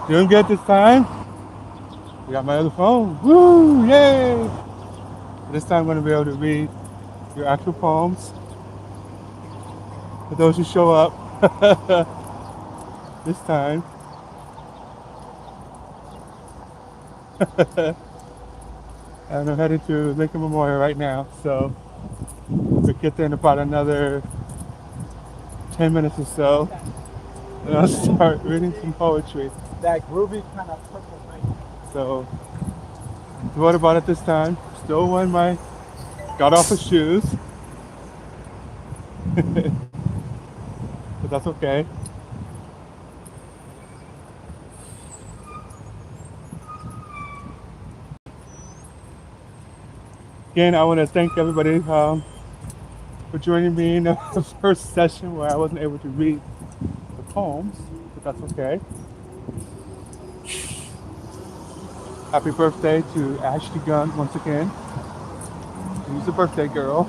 Doing good this time. I got my other phone. Woo! Yay! This time I'm going to be able to read your actual poems for those who show up this time. And I'm headed to Lincoln Memorial right now, so we'll get there in about another 10 minutes or so. And I'll start reading some poetry. That groovy kind of purple light. So, what about it this time? Still wearing my got off of shoes, but that's okay. Again, I want to thank everybody for joining me in the first session where I wasn't able to read the poems, but that's okay. Happy birthday to Ashley Gunn once again. She's a birthday girl.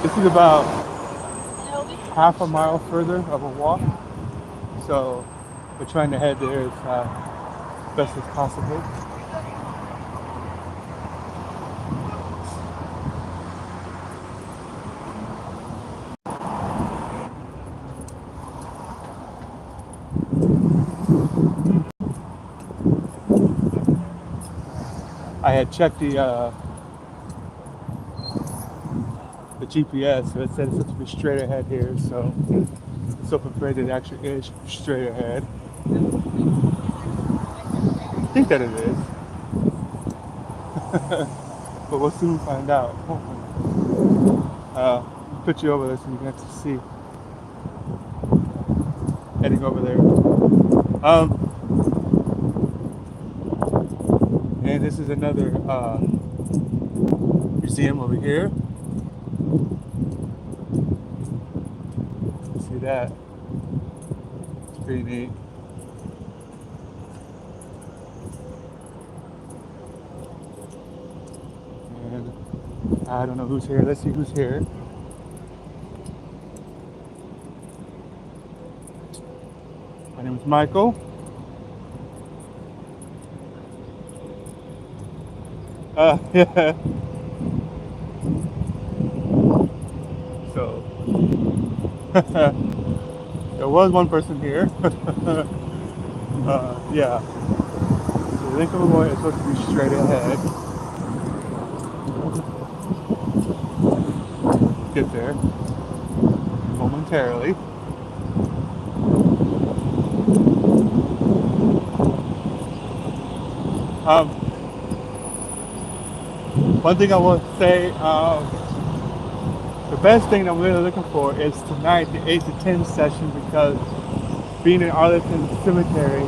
This is about half a mile further of a walk, so we're trying to head there as best as possible. I had checked the GPS, so it said it's supposed to be straight ahead here, so let's hope and pray that it actually is straight ahead. I think that it is, but we'll soon find out. Put you over there so you can actually see. Heading over there. And this is another museum over here. See that? It's pretty neat. And I don't know who's here. Let's see who's here. My name is Michael. Yeah. So, there was one person here. Yeah. So Lincoln Memorial is supposed to be straight ahead. Get there momentarily. One thing I will say, the best thing I'm really looking for is tonight, the 8 to 10 session, because being in Arlington Cemetery,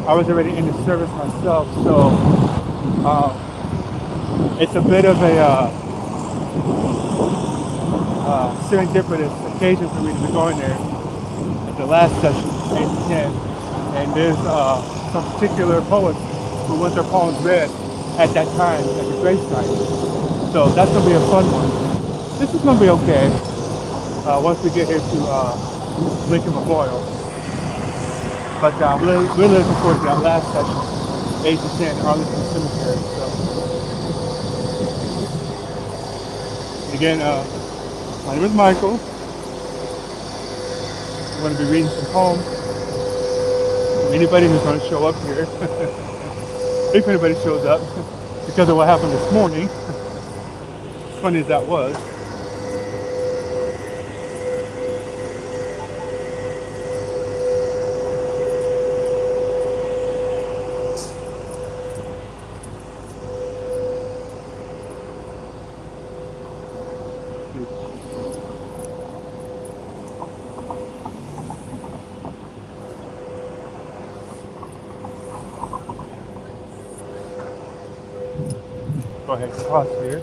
I was already in the service myself, so it's a bit of a serendipitous occasion for me to be going there at the last session, 8 to 10, and there's some particular poets who want their poems read at that time at the gravesite. So that's going to be a fun one. This is going to be okay once we get here to Lincoln Memorial. But I'm really looking forward to that last session, 8 to 10, Arlington Cemetery. So, again, my name is Michael. I'm going to be reading some poems. Anybody who's going to show up here, if anybody shows up, because of what happened this morning, as funny as that was. Go ahead and pause here.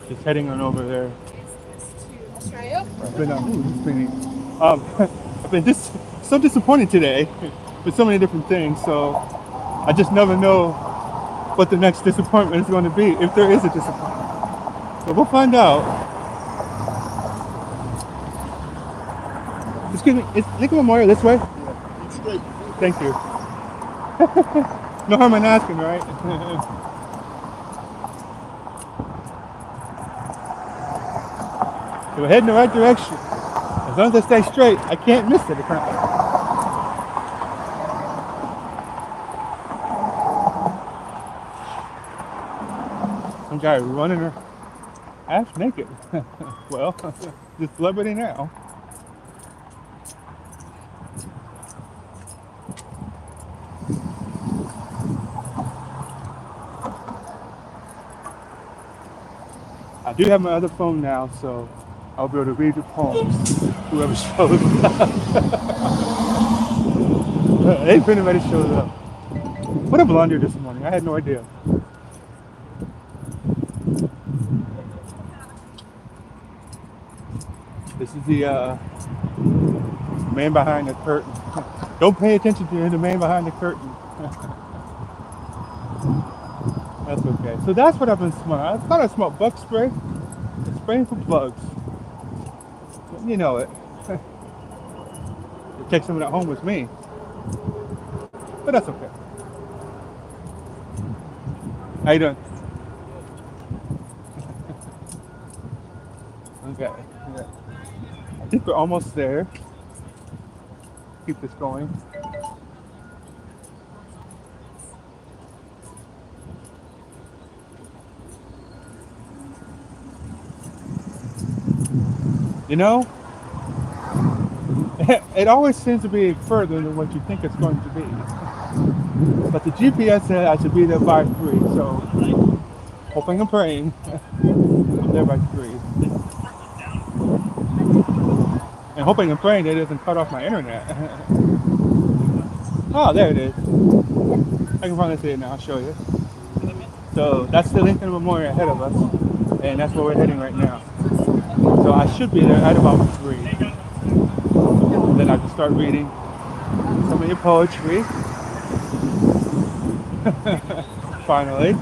Just heading on over there. Australia? Right. It's been I've been just so disappointed today with so many different things. So I just never know what the next disappointment is going to be, if there is a disappointment. So we'll find out. Excuse me, is Lincoln Memorial this way? Thank you. No harm in asking, right? So we're heading the right direction. As long as I stay straight, I can't miss it apparently. Some guy running her half naked. Well, just celebrity now. I do have my other phone now, so I'll be able to read the poems. Whoever shows up. They pretty much showed up. What a blunder this morning. I had no idea. This is the man behind the curtain. Don't pay attention to the man behind the curtain. That's okay. So that's what I've been smelling. I thought I smelled bug spray. It's spraying for bugs. But you know it. Take some of that home with me. But that's okay. How you doing? Okay. Yeah. I think we're almost there. Keep this going. You know, it always seems to be further than what you think it's going to be. But the GPS said I should be there by 3, so hoping and praying I'm there by 3. And hoping and praying that it doesn't cut off my internet. Oh, there it is. I can finally see it now, I'll show you. So that's the Lincoln Memorial ahead of us, and that's where we're heading right now. So I should be there at about 3. And then I can start reading some of your poetry. Finally.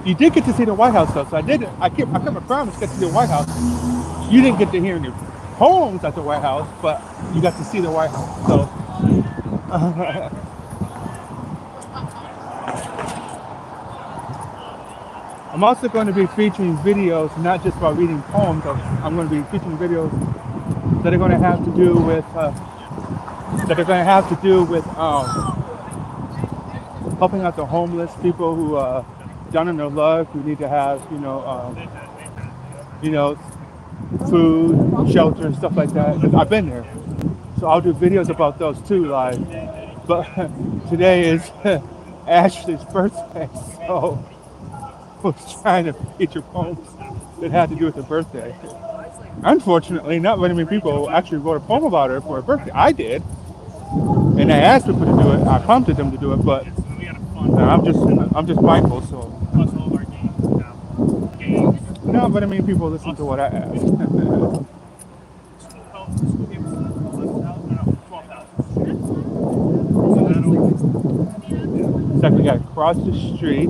You did get to see the White House though, so I kept my promise to get to see the White House. You didn't get to hear any poems at the White House, but you got to see the White House. So I'm also going to be featuring videos, not just about reading poems. I'm going to be featuring videos that are going to have to do with helping out the homeless people who down in their luck, who need to have food, shelter, and stuff like that. 'Cause I've been there, so I'll do videos about those too live. But today is Ashley's birthday, so I was trying to feature poems that had to do with her birthday. Unfortunately, not very many people actually wrote a poem about her for her birthday. I did, and I asked people to do it. I prompted them to do it, but I'm just mindful. So not very many people listen to what I ask. It's like we got to cross the street.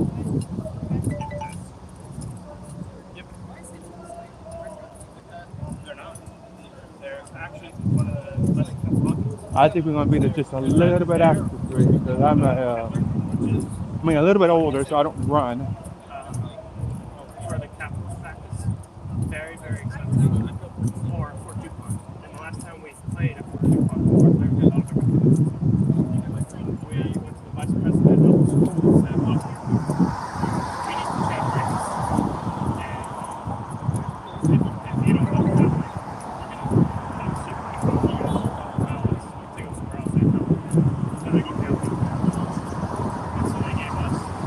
I think we're going to be there just a little bit after 3 because I'm a little bit older, so I don't run.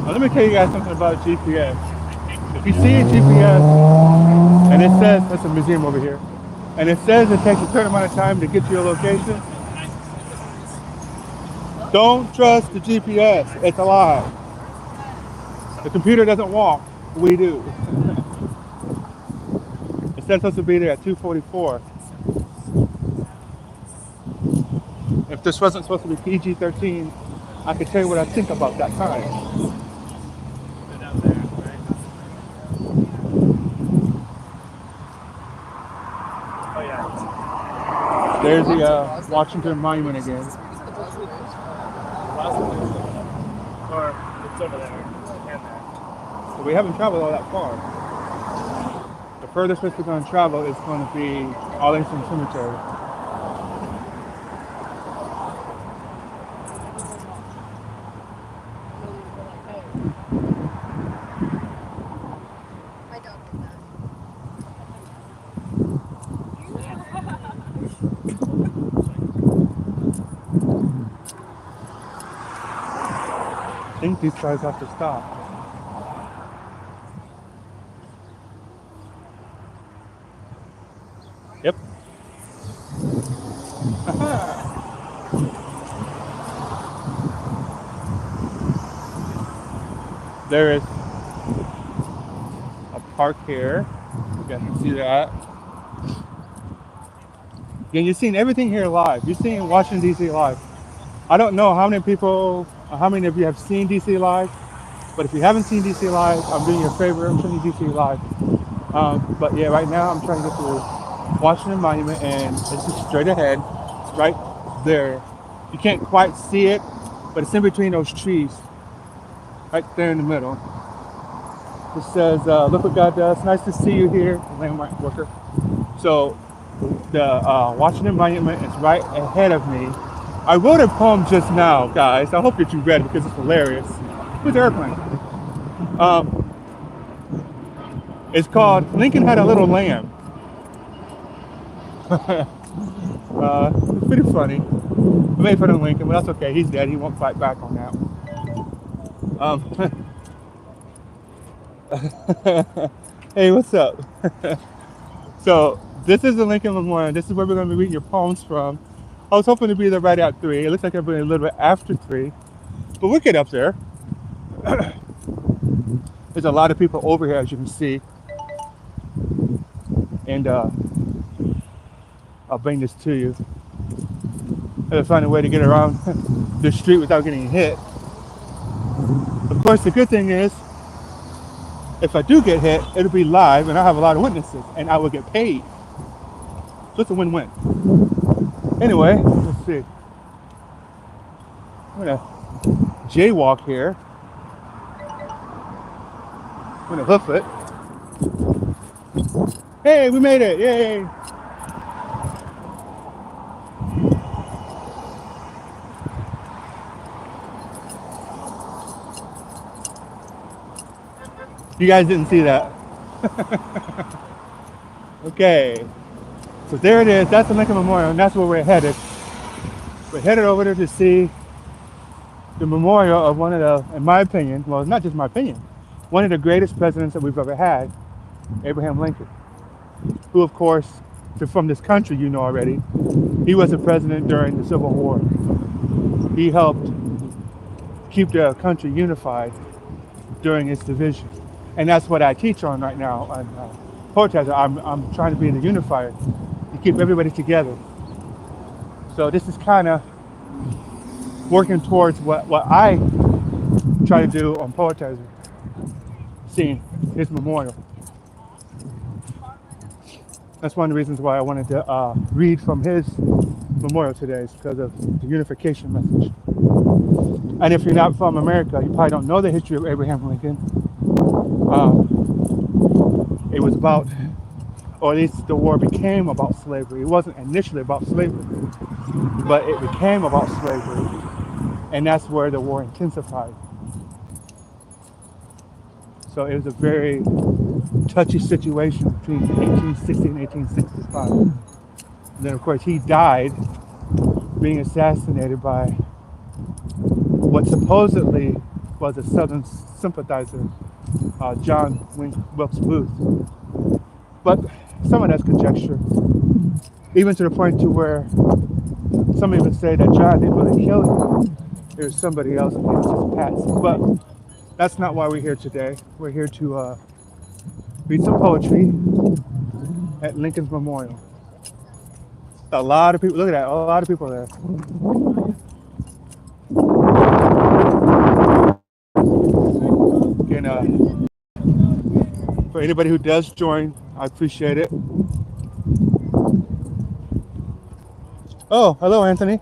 Now, let me tell you guys something about GPS. If you see a GPS and it says, that's a museum over here, and it says it takes a certain amount of time to get to your location, don't trust the GPS. It's a lie. The computer doesn't walk. We do. It said it's supposed to be there at 2:44. If this wasn't supposed to be PG-13, I could tell you what I think about that time. Put out there, right? Oh yeah. There's the Washington Monument again. Or it's over there. And there. So we haven't traveled all that far. The furthest place we're going to travel is going to be Arlington Cemetery. I think these guys have to stop. Yep. There is a park here. You guys can see that. And you've seen everything here live. You've seen Washington, D.C. live. I don't know how many people, how many of you have seen D.C. live, but if you haven't seen D.C. live, I'm doing you a favor. I'm showing you D.C. live. But yeah, right now I'm trying to get to the Washington Monument, and it's just straight ahead, right there. You can't quite see it, but it's in between those trees, right there in the middle. It says, look what God does. Nice to see you here, landmark worker. So the Washington Monument is right ahead of me. I wrote a poem just now, guys. I hope that you read it because it's hilarious. Who's the airplane? It's called Lincoln Had a Little Lamb. It's pretty funny. I made fun of Lincoln, but that's okay. He's dead. He won't fight back on that. Hey, what's up? So this is the Lincoln Memorial. This is where we're going to be reading your poems from. I was hoping to be there right at 3. It looks like I'll be a little bit after 3, but we'll get up there. There's a lot of people over here, as you can see, and I'll bring this to you. I gotta find a way to get around the street without getting hit. Of course, the good thing is, if I do get hit, it'll be live, and I'll have a lot of witnesses, and I will get paid. So it's a win-win. Anyway, let's see. I'm gonna jaywalk here. I'm gonna hoof it. Hey, we made it! Yay! You guys didn't see that. Okay. So there it is. That's the Lincoln Memorial, and that's where we're headed. We're headed over there to see the memorial of one of the, in my opinion, well, it's not just my opinion, one of the greatest presidents that we've ever had, Abraham Lincoln, who, of course, if you're from this country, you know already, he was the president during the Civil War. He helped keep the country unified during its division. And that's what I teach on right now. Poetizer, I'm trying to be the unifier, to keep everybody together. So this is kind of working towards what I try to do on Poetizer, seeing his memorial. That's one of the reasons why I wanted to read from his memorial today, is because of the unification message. And if you're not from America, you probably don't know the history of Abraham Lincoln. It was about, or at least the war became about slavery. It wasn't initially about slavery, but it became about slavery. And that's where the war intensified. So it was a very touchy situation between 1860 and 1865. And then, of course, he died being assassinated by what supposedly was a Southern sympathizer, John Wilkes Booth. But some of that's conjecture, even to the point to where some even say that John didn't really kill him. It was somebody else, and he was just a patsy. But that's not why we're here today. We're here to read some poetry at Lincoln's Memorial. A lot of people. Look at that. A lot of people there. And for anybody who does join, I appreciate it. Oh, hello, Anthony.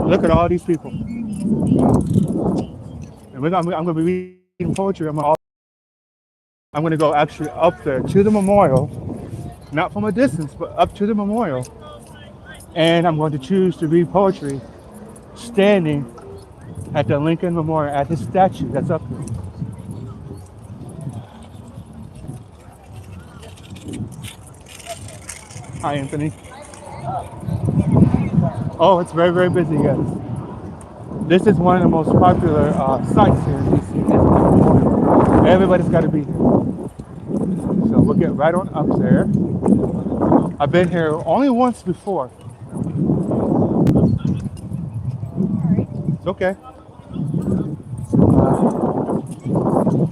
Look at all these people. And I'm going to be reading poetry. I'm going to go actually up there to the memorial, not from a distance, but up to the memorial. And I'm going to choose to read poetry standing at the Lincoln Memorial, at his statue that's up there. Hi, Anthony. Oh, it's very, very busy, yes. This is one of the most popular sites here in DC. Everybody's got to be here. So we'll get right on up there. I've been here only once before. It's okay.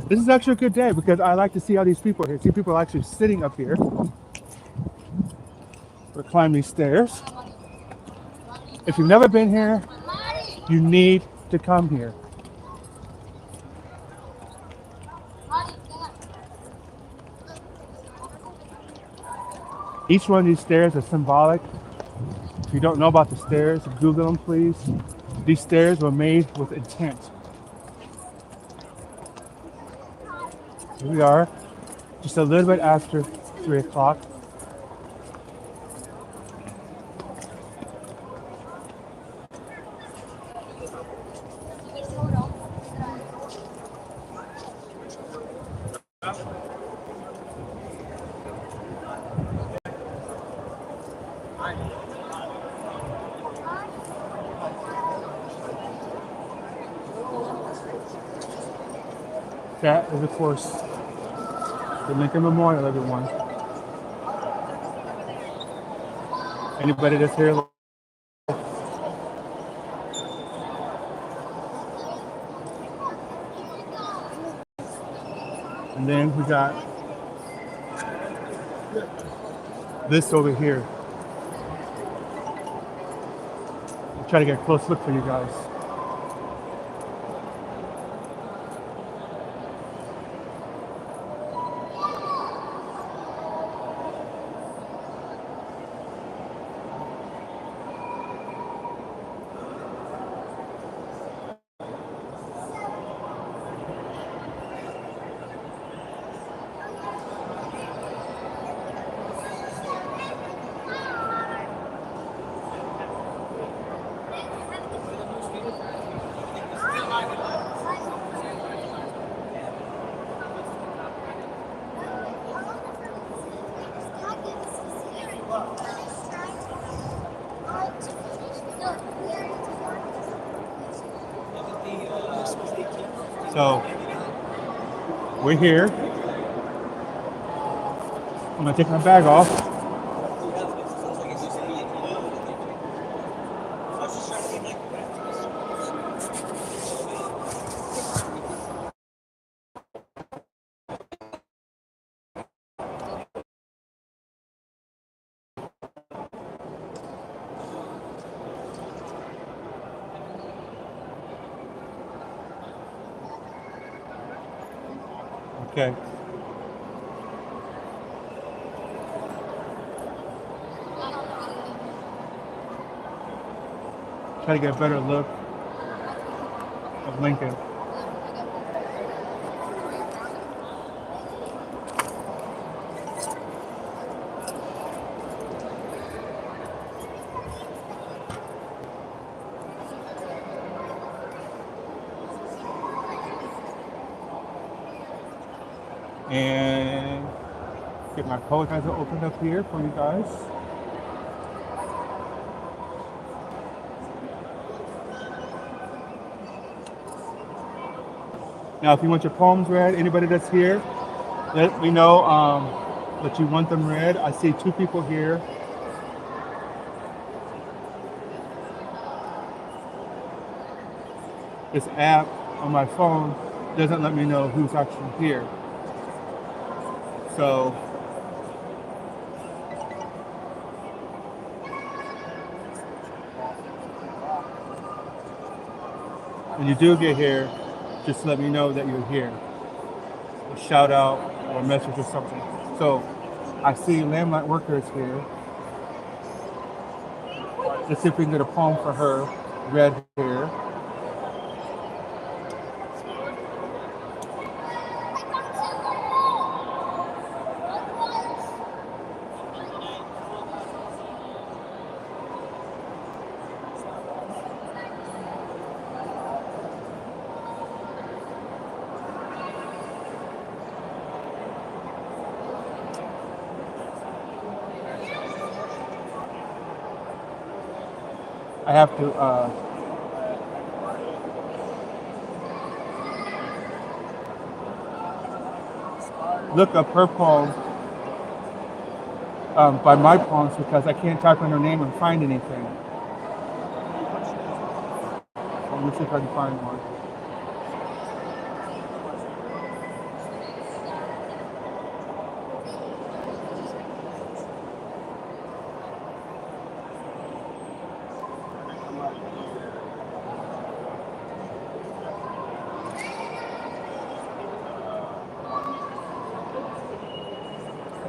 This is actually a good day because I like to see all these people here. See people actually sitting up here. We're climbing these stairs. If you've never been here, you need to come here. Each one of these stairs is symbolic. If you don't know about the stairs, Google them, please. These stairs were made with intent. Here we are, just a little bit after 3 o'clock. That is, of course, the Lincoln Memorial, everyone. Anybody that's here, and then we got this over here. I'll try to get a close look for you guys. So we're here. I'm gonna take my bag off. Okay. Try to get a better look of Lincoln. And get my poetizer opened up here for you guys. Now, if you want your poems read, anybody that's here, let me know that you want them read. I see 2 people here. This app on my phone doesn't let me know who's actually here. So when you do get here, just let me know that you're here. A shout out or a message or something. So I see landline workers here. Let's see if we can get a poem for her. Read here. I have to look up her poem by my poems because I can't type in her name and find anything. Let me see if I can find one.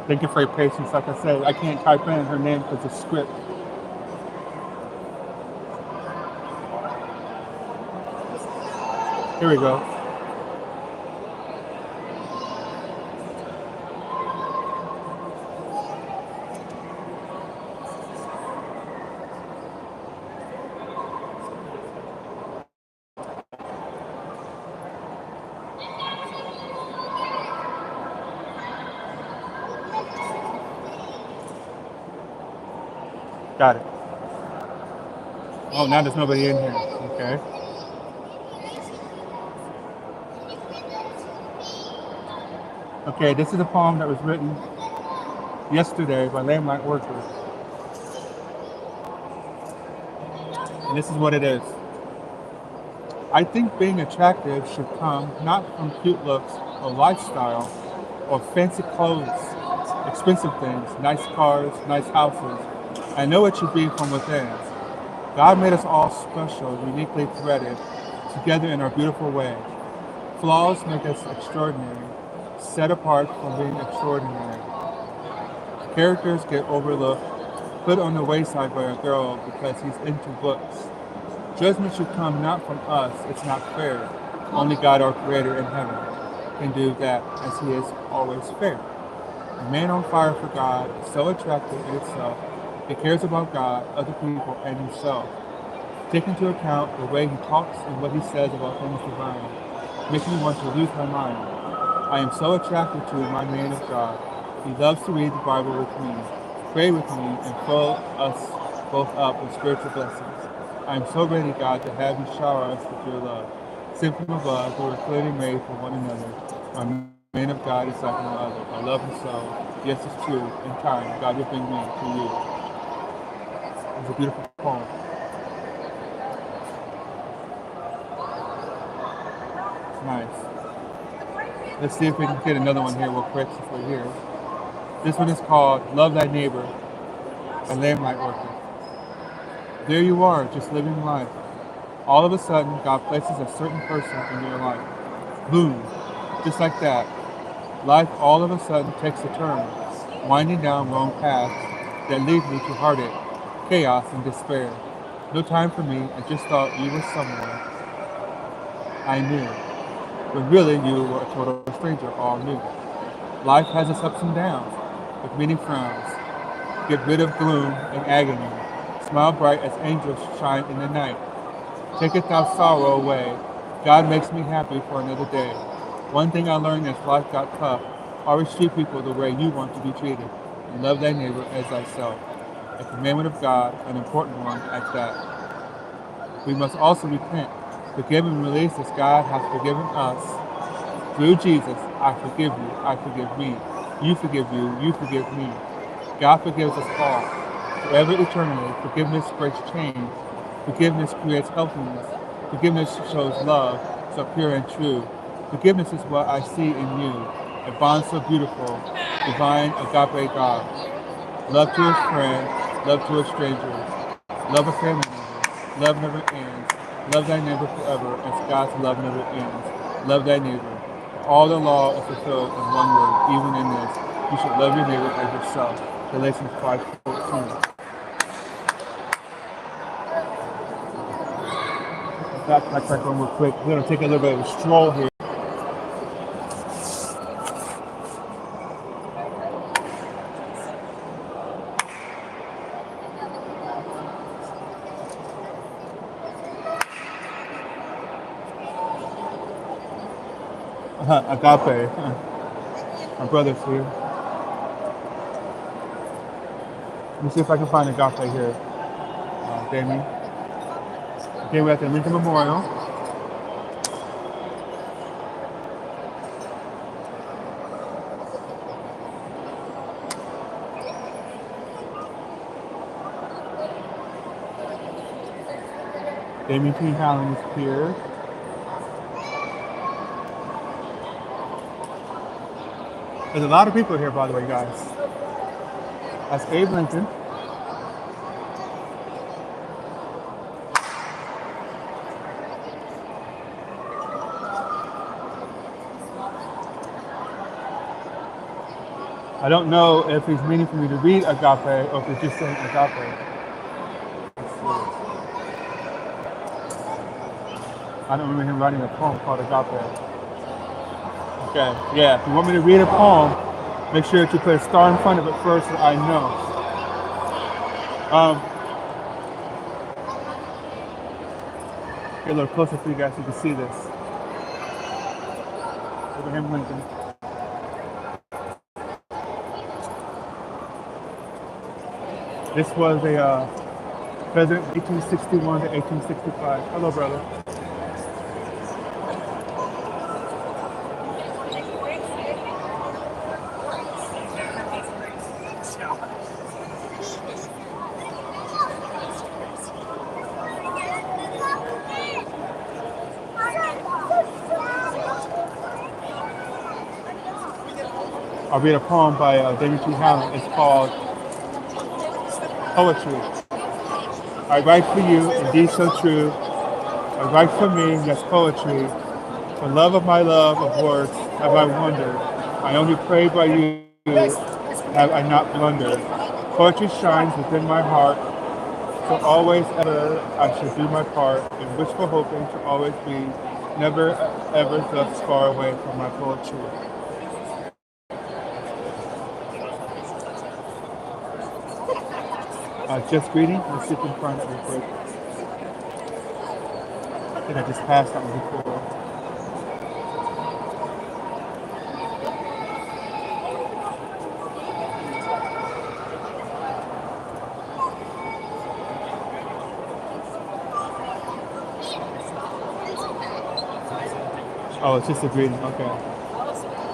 Thank you for your patience. Like I said, I can't type in her name because it's script. Here we go. Got it. Oh, now there's nobody in here. Okay. Okay, this is a poem that was written yesterday by landline workers. And this is what it is. I think being attractive should come not from cute looks or lifestyle or fancy clothes, expensive things, nice cars, nice houses. I know it should be from within. God made us all special, uniquely threaded, together in our beautiful way. Flaws make us extraordinary, set apart from being extraordinary. Characters get overlooked, put on the wayside by a girl because he's into books. Judgment should come not from us, it's not fair. Only God, our Creator in heaven, can do that as He is always fair. A man on fire for God, so attractive in itself, it cares about God, other people, and himself. Take into account the way he talks and what he says about things divine, makes me want to lose my mind. I am so attracted to my man of God. He loves to read the Bible with me, pray with me, and fill us both up with spiritual blessings. I am so ready, God, to have you shower us with your love. Sent from above, we were clearly made for one another. My man of God is like no other. I love him so. Yes, it's true. In time, God will bring me to you. It's a beautiful poem. It's nice. Let's see if we can get another one here real quick since we're here. This one is called Love Thy Neighbor, a landlight worker. There you are, just living life. All of a sudden, God places a certain person in your life. Boom, just like that. Life all of a sudden takes a turn, winding down wrong paths that lead me to heartache, chaos, and despair. No time for me, I just thought you were someone I knew, when really you were a total stranger, all new. Life has its ups and downs, with many frowns. Get rid of gloom and agony. Smile bright as angels shine in the night. Taketh thou sorrow away. God makes me happy for another day. One thing I learned as life got tough, always treat people the way you want to be treated, and love thy neighbor as thyself. A commandment of God, an important one at that. We must also repent, forgive and release as God has forgiven us. Through Jesus, I forgive you, I forgive me. You forgive you forgive me. God forgives us all. Forever eternally, forgiveness breaks chains. Forgiveness creates healthiness. Forgiveness shows love, so pure and true. Forgiveness is what I see in you, a bond so beautiful, divine agape God. Love to his friends, love to his strangers, love a family member, love never ends, love thy neighbor forever, as God's love never ends. Love thy neighbor. All the law is fulfilled in one word, even in this. You should love your neighbor as yourself. Galatians 5:14. Backtrack on real quick. We're gonna take a little bit of a stroll here. Agape. My brother's here. Let me see if I can find agape here. Damien. Okay, we're at the Lincoln Memorial. Damien P. Hallen is here. There's a lot of people here, by the way, guys. That's Abe Lincoln. I don't know if he's meaning for me to read agape or if he's just saying agape. I don't remember him writing a poem called agape. Okay, yeah, if you want me to read a poem, make sure that you put a star in front of it first so I know. Get a little closer for you guys so you can see this. Abraham Lincoln. This was a president 1861 to 1865. Hello, brother. I'll read a poem by David T. Hallen. It's called Poetry. I write for you, indeed so true. I write for me, that's poetry. For love of my love of words have I wandered. I only pray by you have I not blundered. Poetry shines within my heart. So always ever I should do my part in wishful hoping to always be never ever thus far away from my poetry. Just reading. Let's see if we can find it real quick. I think I just passed that one before. Oh, it's just a greeting. Okay.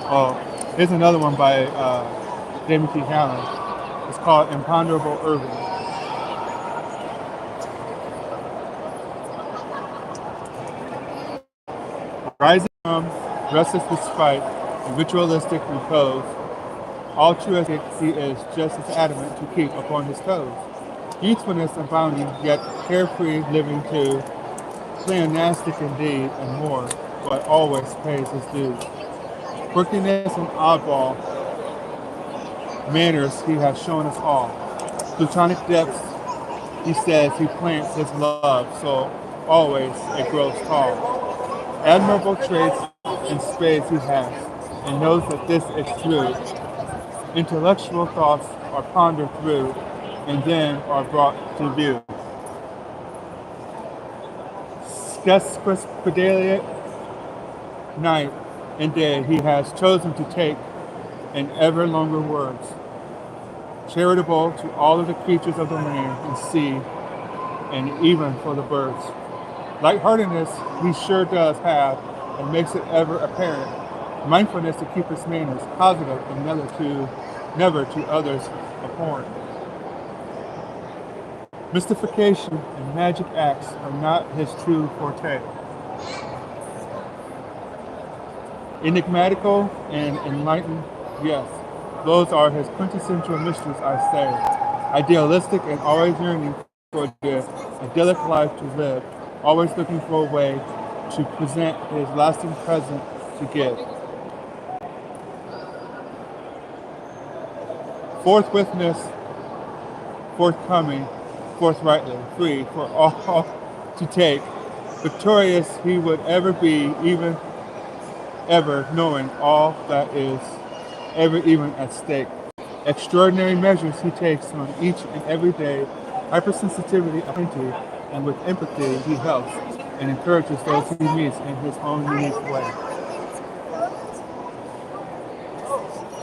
Oh, here's another one by David T. Hallen. It's called Imponderable Urban. Rising from restless despite and ritualistic repose, all truistic he is just as adamant to keep upon his toes. Youthfulness abounding, yet carefree living too, pleonastic indeed and more, but always pays his dues. Quirkiness and oddball manners he has shown us all. Plutonic depths, he says he plants his love, so always it grows tall. Admirable traits and spades he has, and knows that this is true. Intellectual thoughts are pondered through, and then are brought to view. Sesquipedalian night and day he has chosen to take in ever longer words, charitable to all of the creatures of the land and sea, and even for the birds. Lightheartedness he sure does have, and makes it ever apparent. Mindfulness to keep his manners positive and never to others abhorrent. Mystification and magic acts are not his true forte. Enigmatical and enlightened, yes, those are his quintessential mysteries, I say. Idealistic and always yearning for the idyllic life to live, always looking for a way to present his lasting present to give. Forthwithness, forthcoming, forthrightly, free for all to take. Victorious he would ever be, even ever knowing all that is ever even at stake. Extraordinary measures he takes on each and every day. Hypersensitivity of plenty, and with empathy he helps and encourages those he meets in his own unique way.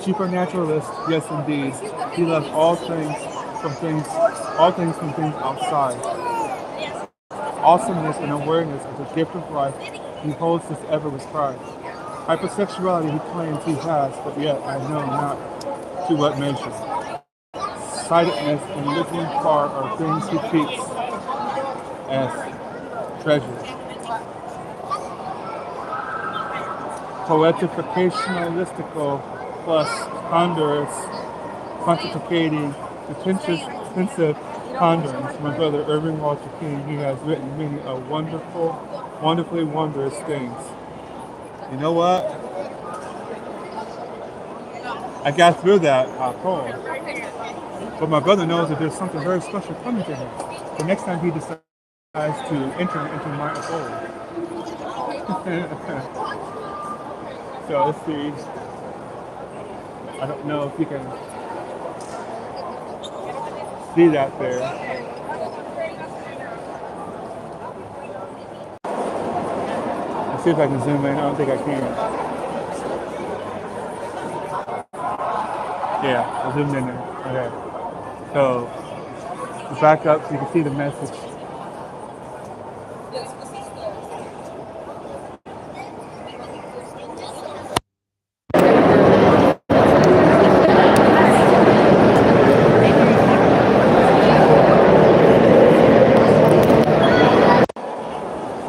Supernaturalist, yes indeed. He loves all things from things outside. Awesomeness and awareness of the gift of life he holds this ever with pride. Hypersexuality he claims he has, but yet I know not to what measure. Sightedness and looking far are things he keeps as treasures. Poetificationalistical plus ponderous, pontificating, pretentious, pensive ponderance. My brother Irving Walter King, he has written many a wonderfully wondrous things. You know what? I got through that poem, but my brother knows that there's something very special coming to him. The next time he decides to enter into my abode. So let's see. I don't know if you can see that there. Let's see if I can zoom in. I don't think I can. Yeah, I zoomed in there. Okay. So back up so you can see the message.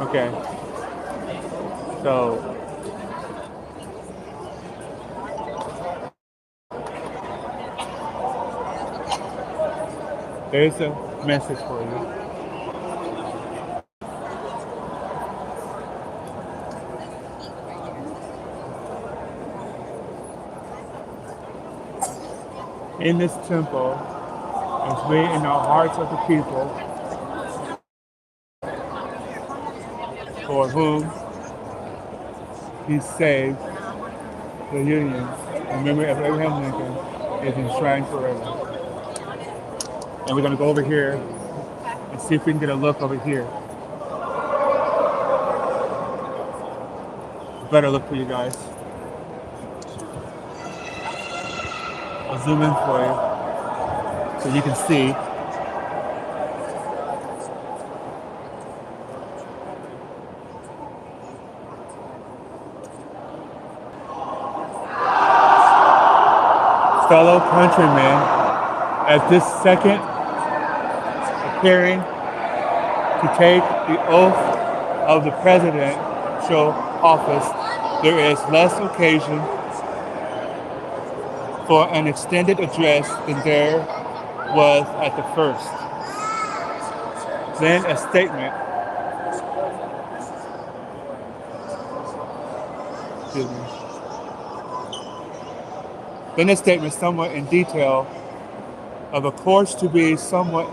Okay. So there's a message for you. In this temple, as we in the hearts of the people for whom he saved the Union, in memory of Abraham Lincoln, is enshrined forever. And we're going to go over here and see if we can get a look over here. Better look for you guys. I'll zoom in for you so you can see. Fellow countrymen, at this second appearing to take the oath of the presidential office, there is less occasion for an extended address than there was at the first. Then a statement, somewhat in detail of a course to be somewhat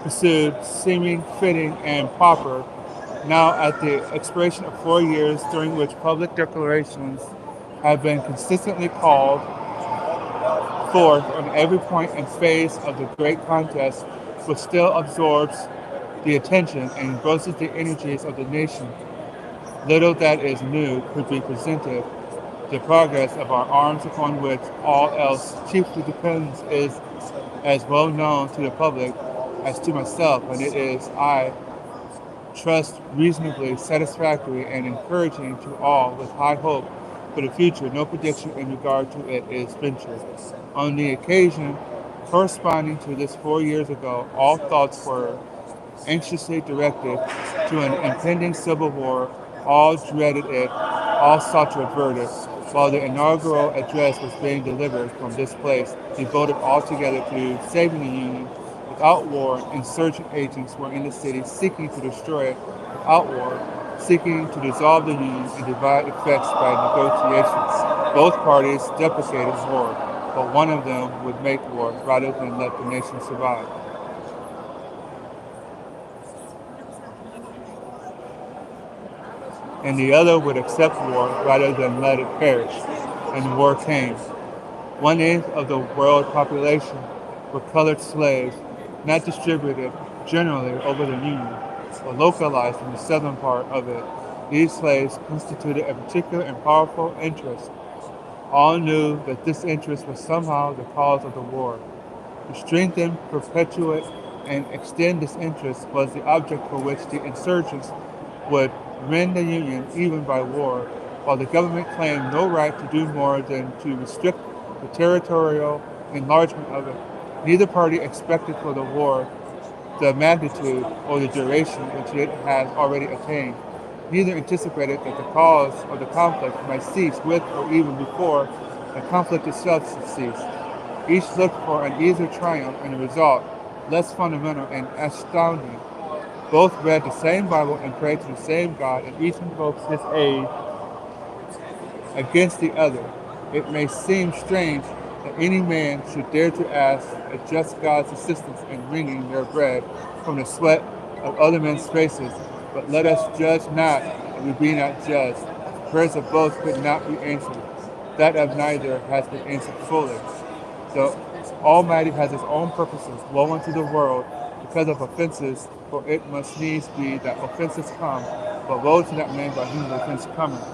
pursued, seeming fitting and proper, now at the expiration of 4 years during which public declarations have been consistently called forth on every point and phase of the great contest, which still absorbs the attention and engrosses the energies of the nation. Little that is new could be presented. The progress of our arms, upon which all else chiefly depends, is as well known to the public as to myself, and it is, I trust, reasonably satisfactory and encouraging to all with high hope for the future. No prediction in regard to it is ventured. On the occasion corresponding to this 4 years ago, all thoughts were anxiously directed to an impending civil war. All dreaded it all sought to avert it. While the inaugural address was being delivered from this place, devoted altogether to saving the Union. Without war, insurgent agents were in the city seeking to destroy it. Without war, seeking to dissolve the Union and divide effects by negotiations. Both parties deprecated war, but one of them would make war rather than let the nation survive. And the other would accept war rather than let it perish. And war came. 1/8 of the world population were colored slaves, not distributed generally over the Union, but localized in the southern part of it. These slaves constituted a particular and powerful interest. All knew that this interest was somehow the cause of the war. To strengthen, perpetuate, and extend this interest was the object for which the insurgents would rend the Union even by war, while the government claimed no right to do more than to restrict the territorial enlargement of it. Neither party expected for the war the magnitude or the duration which it has already attained. Neither anticipated that the cause of the conflict might cease with or even before the conflict itself should cease. Each looked for an easier triumph and a result less fundamental and astounding. Both read the same Bible and prayed to the same God, and each invokes his aid against the other. It may seem strange that any man should dare to ask a just God's assistance in wringing their bread from the sweat of other men's faces, but let us judge not that we be not judged. The prayers of both could not be answered. That of neither has been answered fully. The Almighty has his own purposes woven to the world because of offenses, for it must needs be that offenses come, but woe to that man by whom the offense cometh.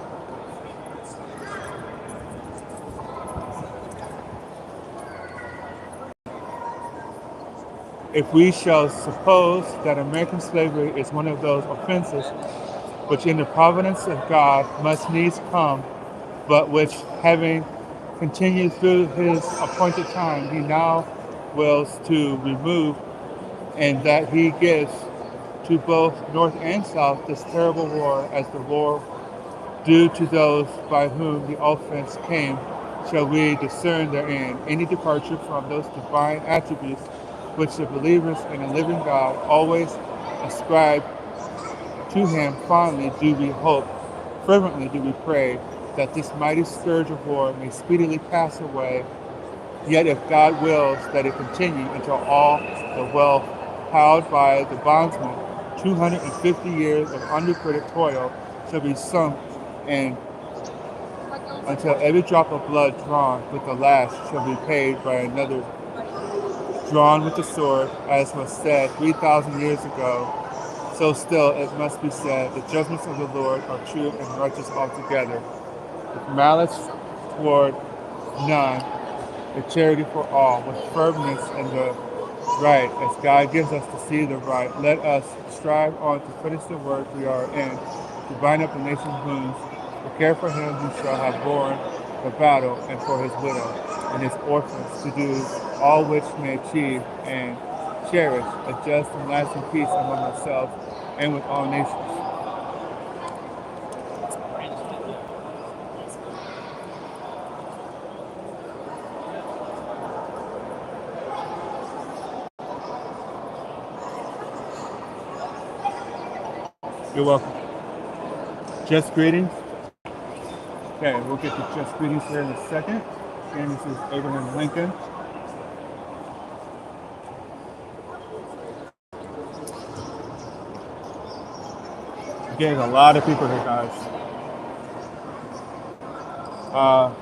If we shall suppose that American slavery is one of those offenses which in the providence of God must needs come, but which having continued through his appointed time, he now wills to remove, and that he gives to both North and South this terrible war as the war due to those by whom the offense came, shall we discern therein any departure from those divine attributes which the believers in a living God always ascribe to him. Fondly do we hope, fervently do we pray, that this mighty scourge of war may speedily pass away. Yet if God wills that it continue until all the wealth piled by the bondsmen, 250 years of unrequited toil shall be sunk, and until every drop of blood drawn with the last shall be paid by another drawn with the sword, as was said 3,000 years ago, so still it must be said, the judgments of the Lord are true and righteous altogether, with malice toward none, with charity for all, with firmness in the right, as God gives us to see the right. Let us strive on to finish the work we are in, to bind up the nation's wounds, to care for him who shall have borne the battle, and for his widow and his orphans, to do all which may achieve and cherish a just and lasting peace among ourselves and with all nations. You're welcome. Just greetings. Okay, we'll get to just greetings here in a second. Again, this is Abraham Lincoln. Again, a lot of people here, guys. Uh,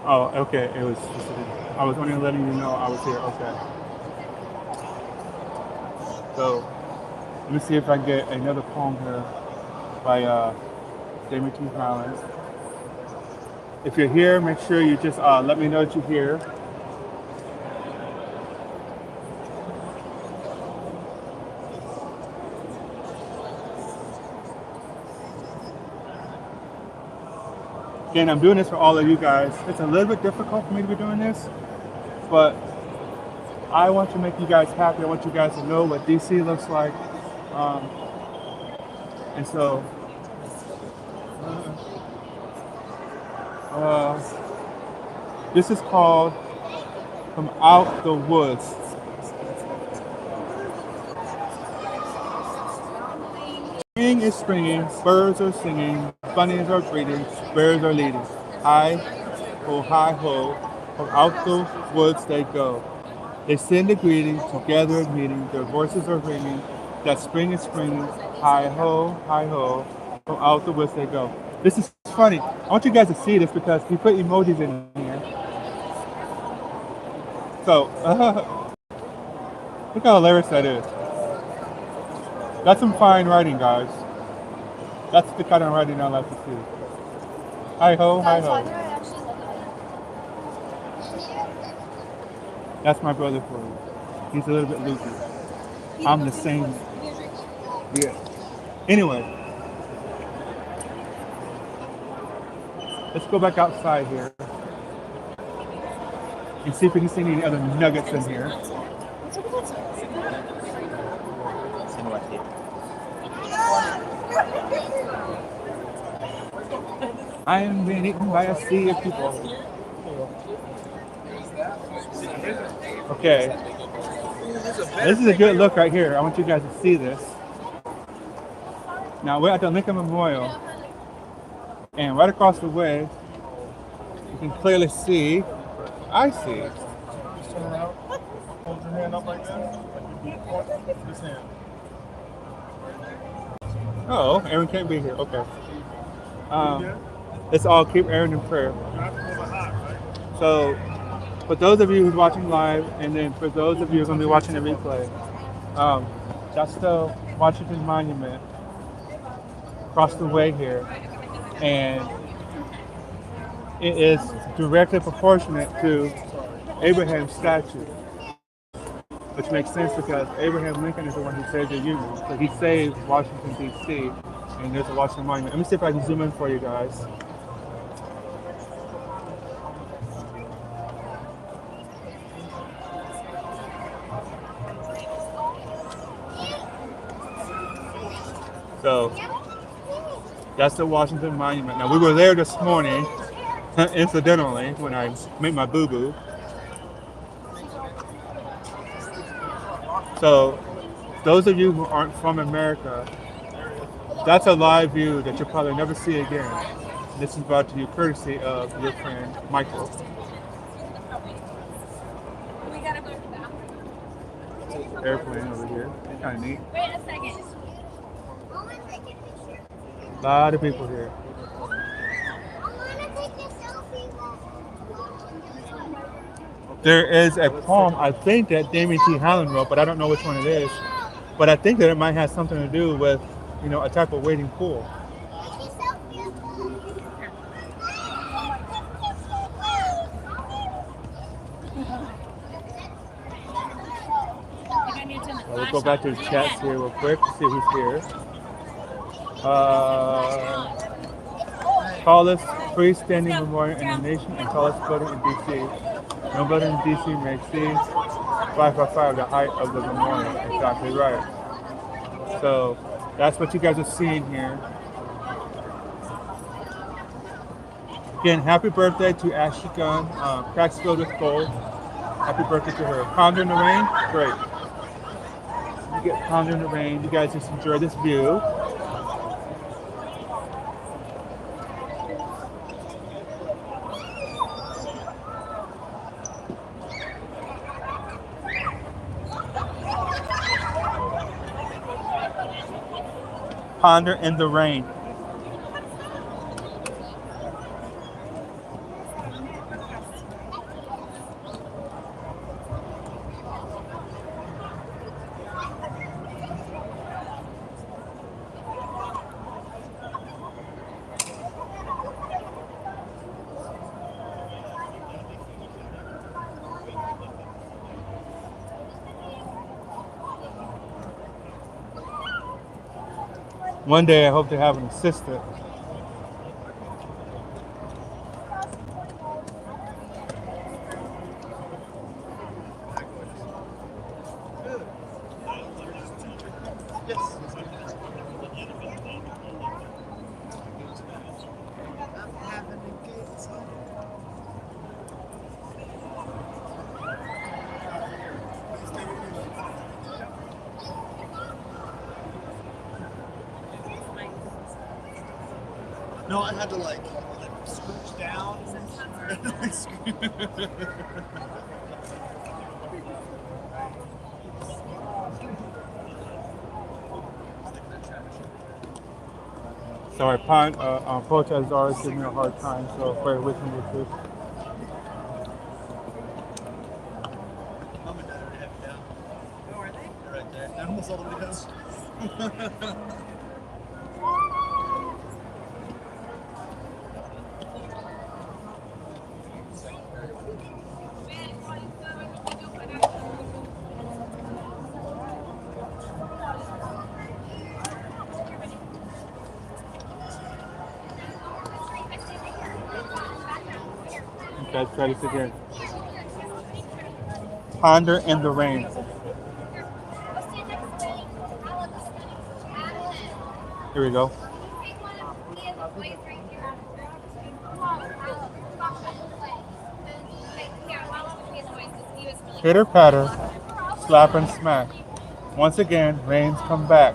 oh, okay, it was just I was only letting you know I was here. Okay. So let me see if I can get another poem here by Damien T. Highlands. If you're here, make sure you just let me know that you're here. Again, I'm doing this for all of you guys. It's a little bit difficult for me to be doing this, but I want to make you guys happy. I want you guys to know what DC looks like. Um, and so, this is called From Out the Woods. Spring is springing, birds are singing, bunnies are breeding, bears are leading. Hi ho, from out the woods they go. They send a greeting, together a meeting, their voices are ringing, that spring is springing, hi ho, from out the woods they go. This is funny. I want you guys to see this because we put emojis in here. So, look how hilarious that is. That's some fine writing, guys. That's the kind of writing I like to see. Hi ho, hi ho. That's my brother for you. He's a little bit loopy. I'm the same. Yeah. Anyway, let's go back outside here and see if we can see any other nuggets in here. I am being eaten by a sea of people. Okay. This is a good look right here. I want you guys to see this. Now we're at the Lincoln Memorial, and right across the way, you can clearly see, I see. Just turn around. Hold your hand up like that. Like you point this hand. Oh, Aaron can't be here. Okay. Let's all keep Aaron in prayer. So, for those of you who's watching live, and then for those of you who's going to be watching the replay, that's the Washington Monument across the way here, and it is directly proportionate to Abraham's statue, which makes sense because Abraham Lincoln is the one who saved the Union. So he saved Washington, D.C., and there's a Washington Monument. Let me see if I can zoom in for you guys. So that's the Washington Monument. Now we were there this morning, incidentally, when I made my boo-boo. So those of you who aren't from America, that's a live view that you'll probably never see again. This is brought to you courtesy of your friend Michael. Airplane over here. Kind of neat. Wait a second. A lot of people here. There is a poem, I think, that Damien T. Highland wrote, but I don't know which one it is. But I think that it might have something to do with, you know, a type of wading pool. We'll go back to the chats here real quick to see who's here. Tallest freestanding memorial in the nation and tallest building in D.C. No building in D.C. may exceed 555, the height of the memorial. Exactly right. So that's what you guys are seeing here. Again, happy birthday to Ashley Gunn, cracks filled with gold. Happy birthday to her. Ponder in the rain, great. You get Ponder in the rain. You guys just enjoy this view. Ponder in the rain. One day I hope to have an assistant. No, I had to like scooch down. Sorry, protesters are always giving me a hard time, so bear with me with this. Mom and Dad already have it down. Oh, are they? They're right there. They're almost all the way down. Okay, let's try this again. Ponder in the rain. Here we go. Pitter patter, slap and smack. Once again, rains come back.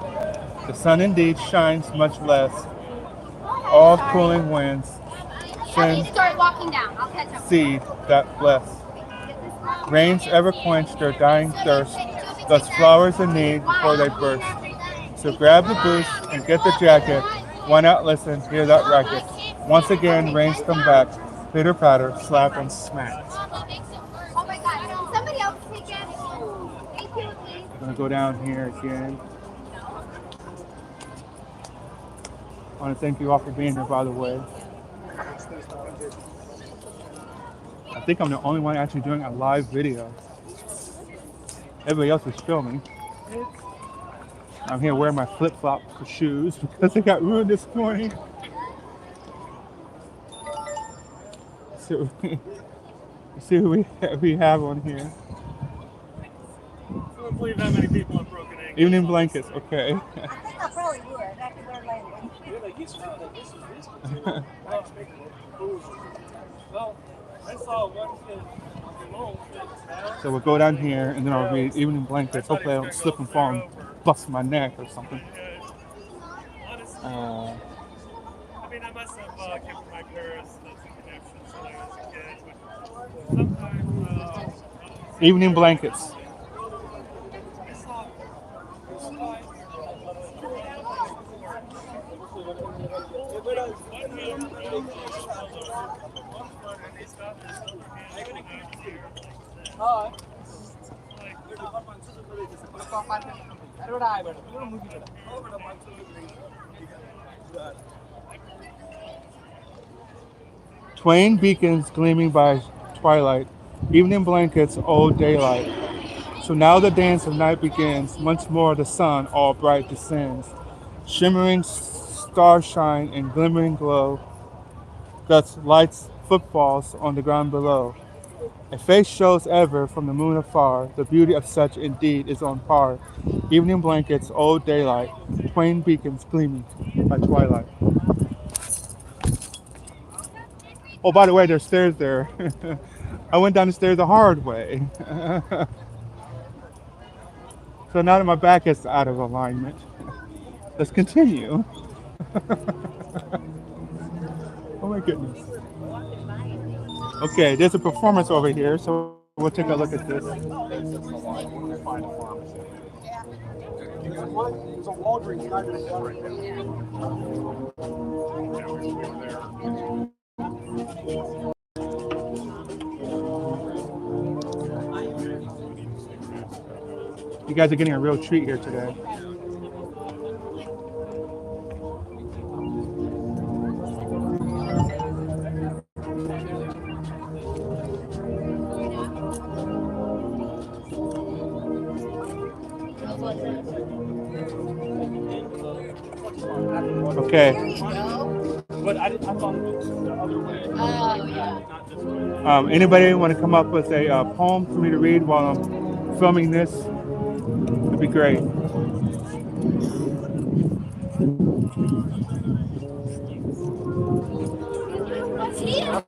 The sun indeed shines much less. All cooling winds send seed that bless. Rains ever quench their dying thirst, thus flowers in need before they burst. So grab the boots and get the jacket. Why not listen, hear that racket? Once again, rains come back. Pitter patter, slap and smack. I'm gonna go down here again. I want to thank you all for being here, by the way. I think I'm the only one actually doing a live video. Everybody else is filming. I'm here wearing my flip-flop for shoes because they got ruined this morning. So, see who we have on here. I don't believe that many people have broken ankles. Evening blankets, okay. I think I probably would. After their language. Well, I saw one kid. So we'll go down here and then I'll read evening blankets. Hopefully I don't slip and fall and bust my neck or something. I mean, I must have given my parents the connections when I was a kid. But sometimes, Evening blankets. Twain beacons gleaming by twilight, evening blankets, old daylight. So now the dance of night begins, once more the sun all bright descends. Shimmering starshine and glimmering glow, that lights footfalls on the ground below. A face shows ever from the moon afar, the beauty of such indeed is on par. Evening blankets, old daylight, twain beacons gleaming by twilight. Oh, by the way, there's stairs there. I went down the stairs the hard way. So now that my back is out of alignment, let's continue. Oh my goodness. Okay, there's a performance over here, so we'll take a look at this. There's a Walgreens right You guys are getting a real treat here today. Okay. There you go. But I thought it was the other way, Oh, yeah. not this way. Anybody want to come up with a poem for me to read while I'm filming this? It'd be great. What's here?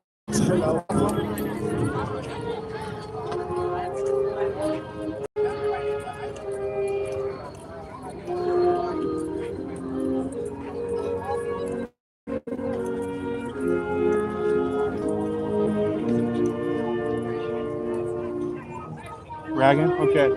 Ragging? Okay.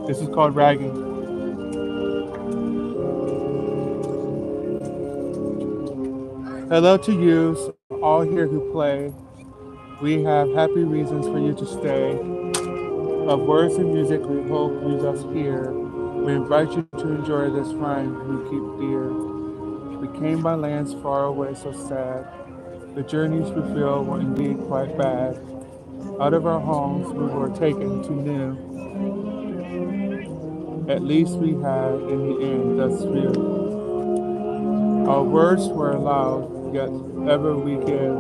This is called ragging. Hello to you, all here who play. We have happy reasons for you to stay. Of words and music we hope you thus hear. We invite you to enjoy this rhyme we keep dear. We came by lands far away so sad. The journeys we feel were indeed quite bad. Out of our homes we were taken to new. At least we had in the end thus few. Our words were allowed, yet ever we give.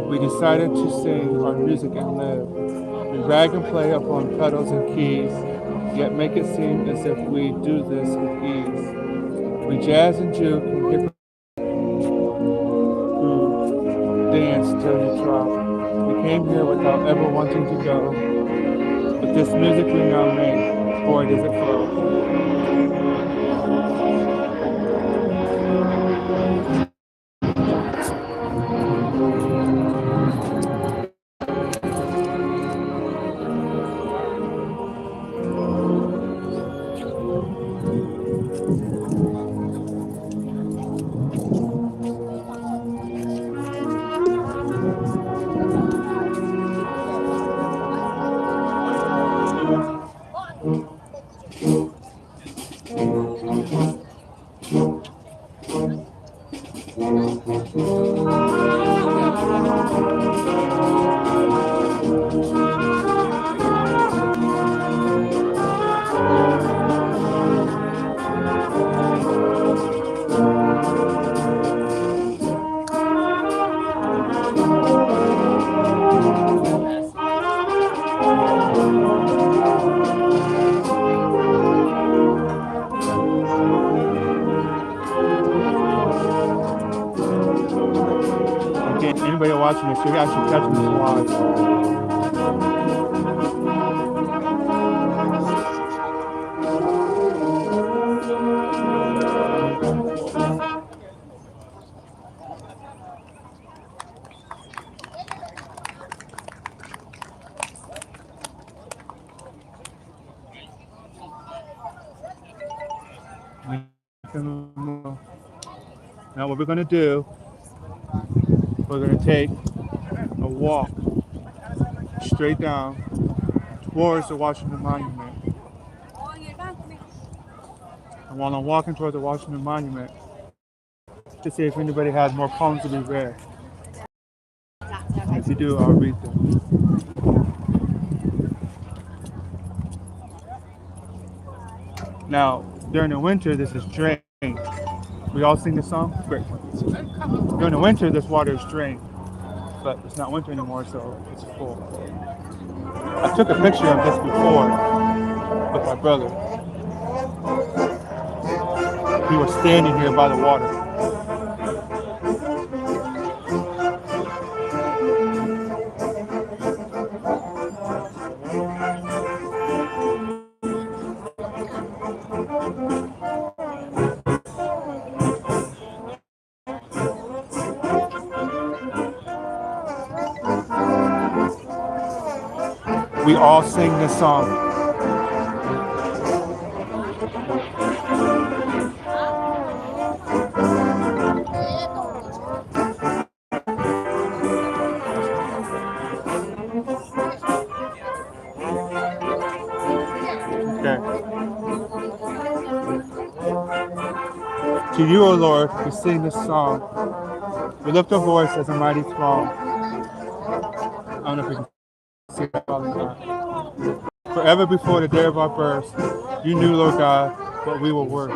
We decided to sing our music and live. We rag and play upon pedals and keys, yet make it seem as if we do this with ease. We jazz and juke and hip who dance till we drop. We came here without ever wanting to go. But this music we now make, boy does it flow. Okay, anybody watching this, you're actually catching this live. Now what we're gonna do, we're gonna take a walk straight down towards the Washington Monument. And while I'm walking towards the Washington Monument, to see if anybody has more poems to be read. And if you do, I'll read them. Now, during the winter, this is drained. We all sing this song? Great. During the winter, this water is drained, but it's not winter anymore, so it's full. I took a picture of this before with my brother. We were standing here by the water. We all sing this song. To you, O Lord, we sing this song. We lift our voice as a mighty throng. I don't know if you can see that all in time. Forever before the day of our birth, you knew, Lord God, what we were worth.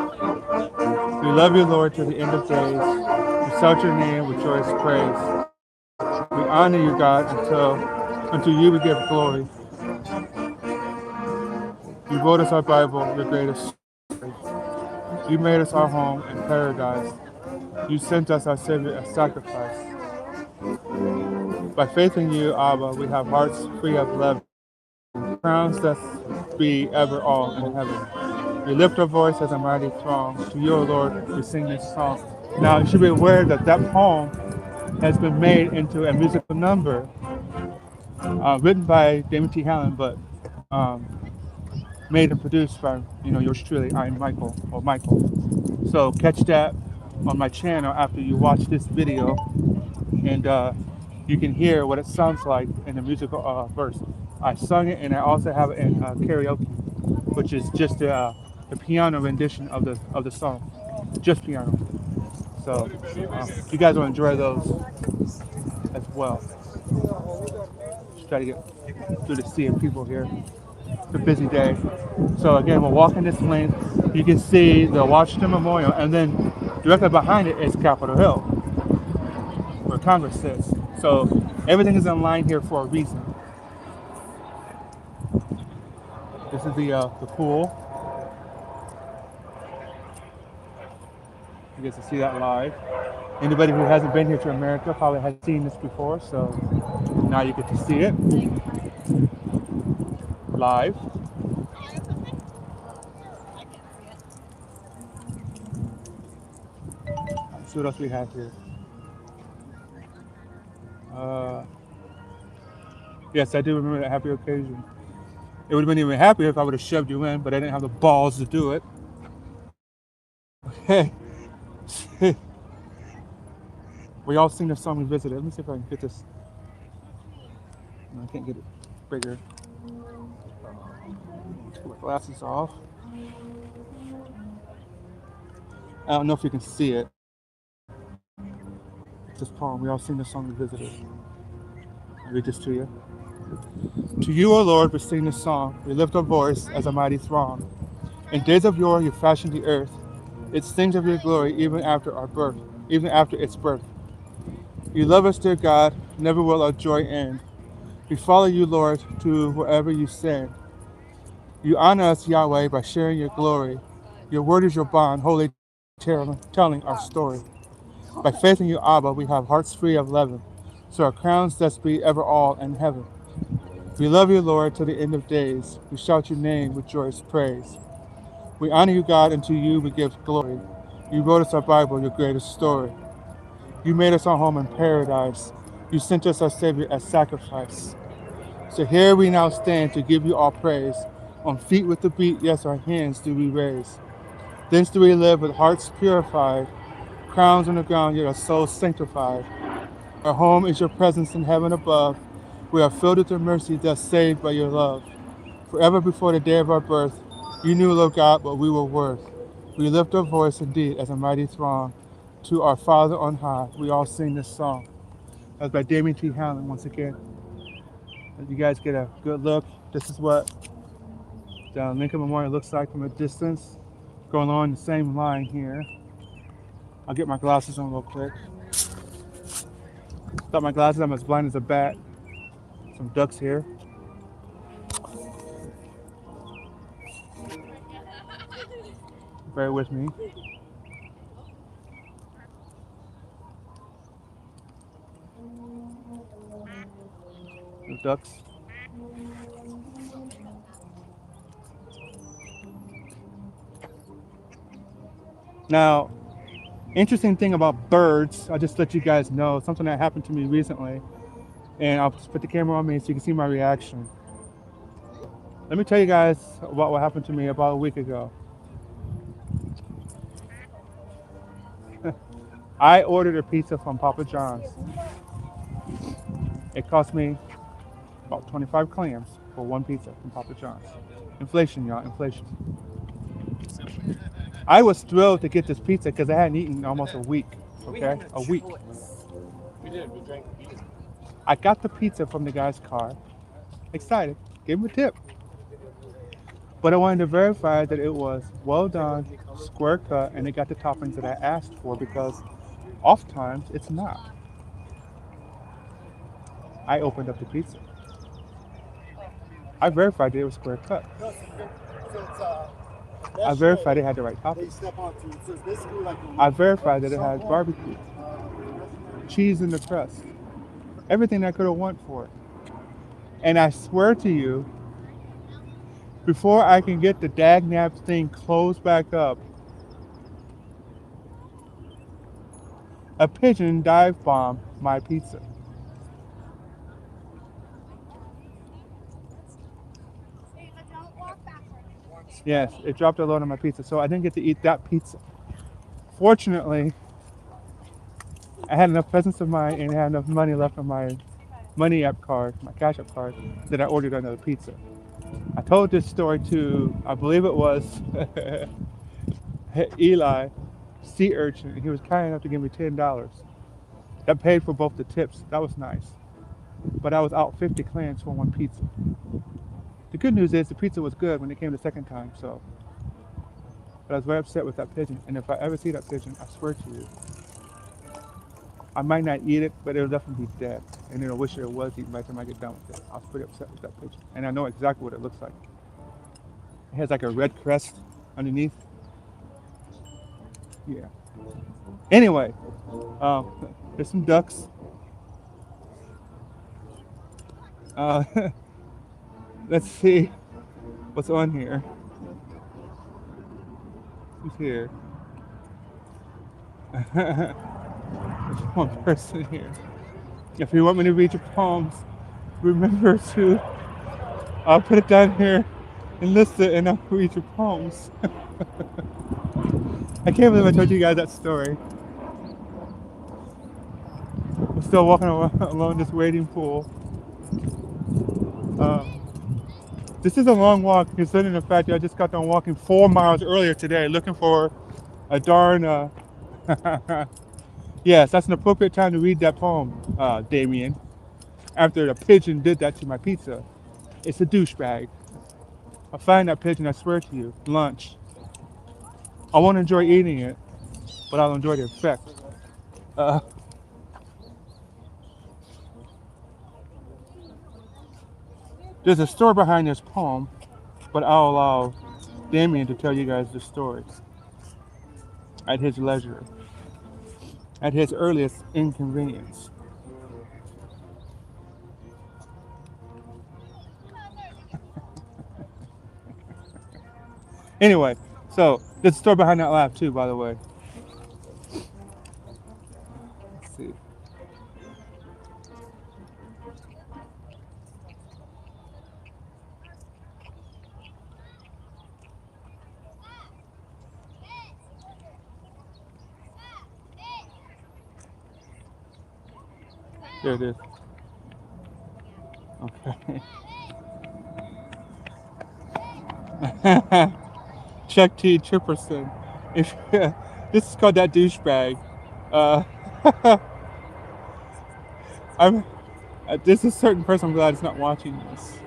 We love you, Lord, to the end of days. We shout your name with joyous praise. We honor you, God, until you we give glory. You wrote us our Bible, your greatest story. You made us our home in paradise. You sent us our Savior as sacrifice. By faith in you, Abba, we have hearts free of leaven, crowns that be ever all in heaven. We lift our voice as a mighty throng. To you, O Lord, we sing this song. Now, you should be aware that that poem has been made into a musical number written by Damon T. Hallen, but um, made and produced by yours truly. I'm Michael or Michael. So catch that on my channel after you watch this video, and you can hear what it sounds like in the musical verse. I sung it, and I also have it in karaoke, which is just the piano rendition of the song, just piano. So you guys will enjoy those as well. Just try to get through the sea of people here. It's a busy day. So again, we're walking this lane. You can see the Washington Memorial, and then directly behind it is Capitol Hill, where Congress sits. So everything is in line here for a reason. This is the pool. You get to see that live. Anybody who hasn't been here to America probably has seen this before, so now you get to see it live. Let's see what else we have here. Uh, yes, I do remember that happy occasion. It would have been even happier if I would have shoved you in, but I didn't have the balls to do it. Okay. We all sing the song we visited. Let me see if I can get this. No, I can't get it bigger. Let's put my glasses off. I don't know if you can see it. It's this poem. We all sing the song we visited. I'll read this to you. To you, O Lord, we sing this song. We lift our voice as a mighty throng. In days of yore, you fashioned the earth. It sings of your glory even after our birth, even after its birth. You love us, dear God. Never will our joy end. We follow you, Lord, to wherever you send. You honor us, Yahweh, by sharing your glory. Your word is your bond, holy telling our story. By faith in you, Abba, we have hearts free of leaven, so our crowns thus be ever all in heaven. We love you, Lord, to the end of days. We shout your name with joyous praise. We honor you, God, and to you we give glory. You wrote us our Bible, your greatest story. You made us our home in paradise. You sent us our Savior as sacrifice. So here we now stand to give you all praise. On feet with the beat, yes, our hands do we raise. Thence do we live with hearts purified, crowns on the ground, yet our souls sanctified. Our home is your presence in heaven above. We are filled with your mercy, thus saved by your love. Forever before the day of our birth, you knew, Lord God, what we were worth. We lift our voice indeed as a mighty throng. To our Father on high, we all sing this song. That's by Damien T. Hallen once again. Let you guys get a good look. This is what the Lincoln Memorial looks like from a distance. Going along the same line here. I'll get my glasses on real quick. Without my glasses, I'm as blind as a bat. Some ducks here. Bear with me. The ducks. Now, interesting thing about birds, I'll just let you guys know something that happened to me recently. And I'll just put the camera on me so you can see my reaction. Let me tell you guys about what happened to me about a week ago. I ordered a pizza from Papa John's. It cost me about 25 clams for one pizza from Papa John's. Inflation, y'all, inflation. I was thrilled to get this pizza because I hadn't eaten in almost a week. Okay, a week. We did. We drank beer. I got the pizza from the guy's car. Excited. Gave him a tip. But I wanted to verify that it was well done, square cut, and it got the toppings that I asked for because oftentimes it's not. I opened up the pizza. I verified that it was square cut. No, so it's I verified it had the right they toppings. step onto. So it's basically like I verified that it had barbecue, cheese in the crust, everything I could have wanted for it. And I swear to you, before I can get the dagnab thing closed back up, a pigeon dive bombed my pizza. Yes, it dropped a load on my pizza, so I didn't get to eat that pizza. Fortunately, I had enough presence of mind and had enough money left on my money app card, my cash app card, that I ordered another pizza. I told this story to, I believe it was Eli, sea urchin, and he was kind enough to give me $10. That paid for both the tips. That was nice. But I was out 50 clams for one pizza. The good news is the pizza was good when it came the second time, so. But I was very upset with that pigeon, and if I ever see that pigeon, I swear to you, I might not eat it, but it'll definitely be dead, and it'll wish it was eaten by the time I get done with it. I was pretty upset with that pigeon, and I know exactly what it looks like. It has like a red crest underneath. Yeah. Anyway, there's some ducks. Uh, let's see what's on here. Who's here? There's one person here. If you want me to read your poems, remember to put it down here and list it, and I'll read your poems. I can't believe I told you guys that story. We're still walking along this wading pool. This is a long walk, considering the fact that I just got done walking 4 miles earlier today, looking for a darn. Yes, that's an appropriate time to read that poem, Damien. After the pigeon did that to my pizza, it's a douchebag. I'll find that pigeon, I swear to you. Lunch. I won't enjoy eating it, but I'll enjoy the effect. There's a story behind this poem, but I'll allow Damien to tell you guys the story at his leisure, at his earliest inconvenience. Anyway, so there's a story behind that laugh too, by the way. Let's see. There it is. Okay. Chuck T. Chipperson. If this is called that douchebag. Uh, I'm. This is a certain person. I'm glad is not watching this.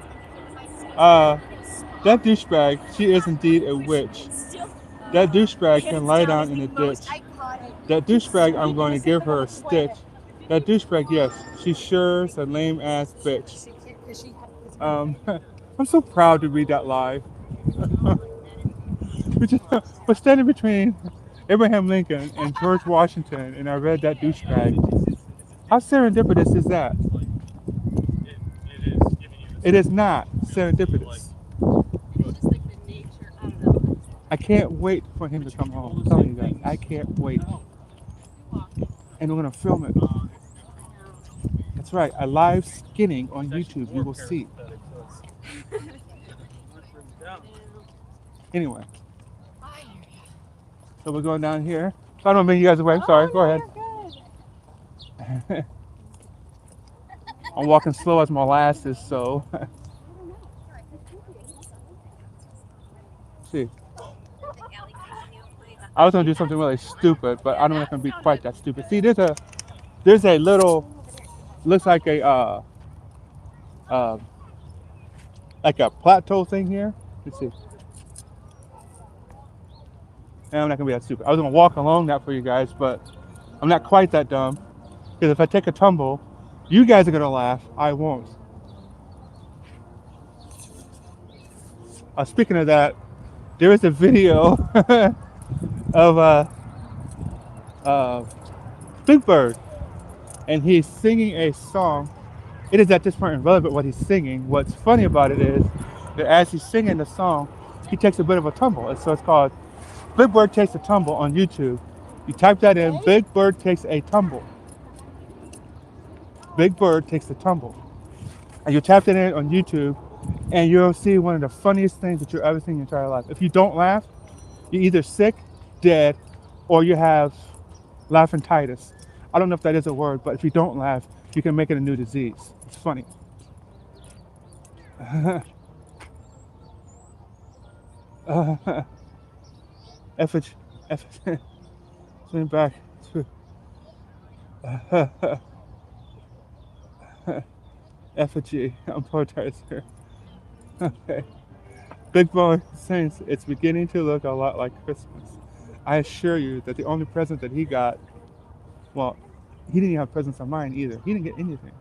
That douchebag. She is indeed a witch. That douchebag can lie down in a ditch. That douchebag. I'm going to give her a stitch. That douchebag. Yes, she sure's a lame ass bitch. I'm so proud to read that live. We're standing between Abraham Lincoln and George Washington, and I read that douchebag. How serendipitous is that? It is not serendipitous. I can't wait for him to come home. I'm telling you guys, I can't wait. And we're gonna film it. That's right, a live skinning on YouTube. You will see. Anyway. So we're going down here. So I don't make you guys away. I'm sorry. Go ahead. I'm walking slow as molasses, so. See. I was gonna do something really stupid, but I don't know if it's gonna be quite that stupid. See, there's a little looks uh like a plateau thing here. Let's see. And I'm not gonna be that stupid. I was gonna walk along that for you guys, but I'm not quite that dumb. Because if I take a tumble, you guys are gonna laugh. I won't. Speaking of that, there is a video of uh, Big Bird, and he's singing a song. It is at this point irrelevant what he's singing. What's funny about it is that as he's singing the song, he takes a bit of a tumble. And so it's called Big Bird Takes a Tumble on YouTube. You type that in, Big Bird Takes a Tumble. Big Bird Takes a Tumble. And you tap that in on YouTube, and you'll see one of the funniest things that you've ever seen in your entire life. If you don't laugh, you're either sick, dead, or you have labyrinthitis. I don't know if that is a word, but if you don't laugh, you can make it a new disease. It's funny. Effort, swing back. Effigy, I'm poetizer. Okay. Big Boy Saints, it's beginning to look a lot like Christmas. I assure you that the only present that he got, well, he didn't even have presents of mine either. He didn't get anything.